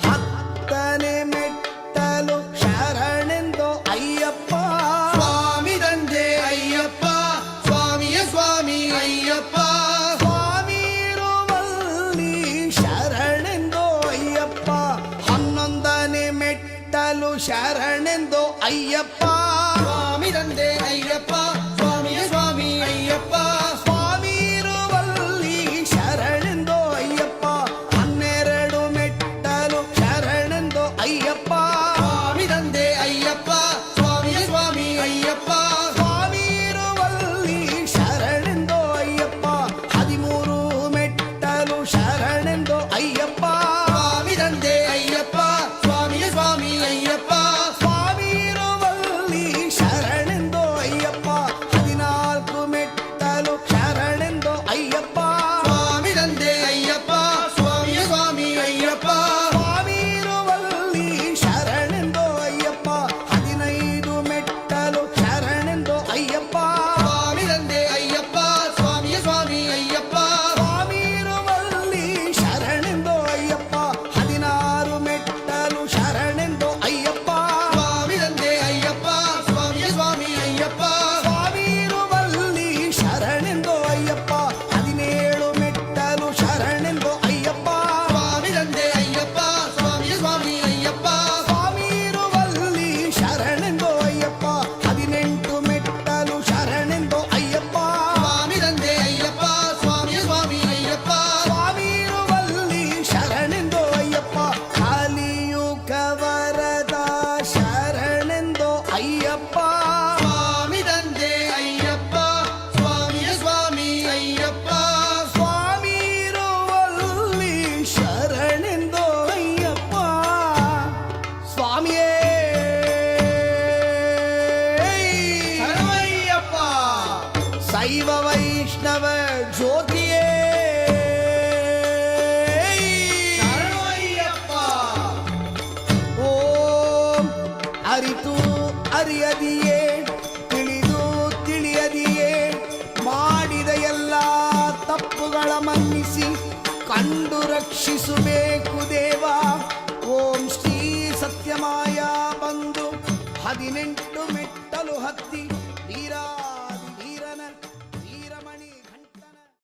ಹತ್ತನೆ ಮೆಟ್ಟಲು ಶರಣೆಂದು ಅಯ್ಯಪ್ಪ. ಸ್ವಾಮಿ ತಂದೆ ಅಯ್ಯಪ್ಪ, ಸ್ವಾಮಿಯ ಸ್ವಾಮಿ ಅಯ್ಯಪ್ಪ. ಸ್ವಾಮಿ ಇರುವಲ್ಲಿ ಶರಣೆಂದು ಅಯ್ಯಪ್ಪ. ಹನ್ನೊಂದನೆ ಮೆಟ್ಟಲು ಶರಣೆಂದು ಅಯ್ಯಪ್ಪ. ಸ್ವಾಮಿ ತಂದೆ ಅಯ್ಯಪ್ಪ, ಸ್ವಾಮಿಯ ಸ್ವಾಮಿ ಅಯ್ಯಪ್ಪ. ಸ್ವಾಮಿ ಇರುವಲ್ಲಿ ಶರಣೆಂದು ಅಯ್ಯಪ್ಪ. 12 ಮೆಟ್ಟಲು ಶರಣೆಂದು ಅಯ್ಯಪ್ಪ. ಸ್ವಾಮಿ ತಂದೆ ಅಯ್ಯಪ್ಪ, ಸ್ವಾಮಿಯ ಸ್ವಾಮಿ ಅಯ್ಯಪ್ಪ. ಸ್ವಾಮಿ ಇರುವಲ್ಲಿ ಶರಣೆಂದು ಅಯ್ಯಪ್ಪ. 13 ಮೆಟ್ಟಲು ಶರಣೆಂದು ಅಯ್ಯಪ್ಪ. ಸ್ವಾಮಿ ತಂದೆ ಅಯ್ಯಪ್ಪ, ಸ್ವಾಮಿಯ ಸ್ವಾಮಿ ಅಯ್ಯಪ್ಪ. ಸ್ವಾಮಿ ಇರುವಲ್ಲಿ ಶರಣೆಂದು ಅಯ್ಯಪ್ಪ. ಅರಿಯದಿಯೇ ತಿಳಿದು ತಿಳಿಯದಿಯೇ ಮಾಡಿದ ಎಲ್ಲ ತಪ್ಪುಗಳ ಮನ್ನಿಸಿ ಕಂಡು ರಕ್ಷಿಸಬೇಕು ದೇವ. ಓಂ ಶ್ರೀ ಸತ್ಯಮಾಯ ಬಂದು 18 ಮೆಟ್ಟಲು ಹತ್ತಿ ವೀರ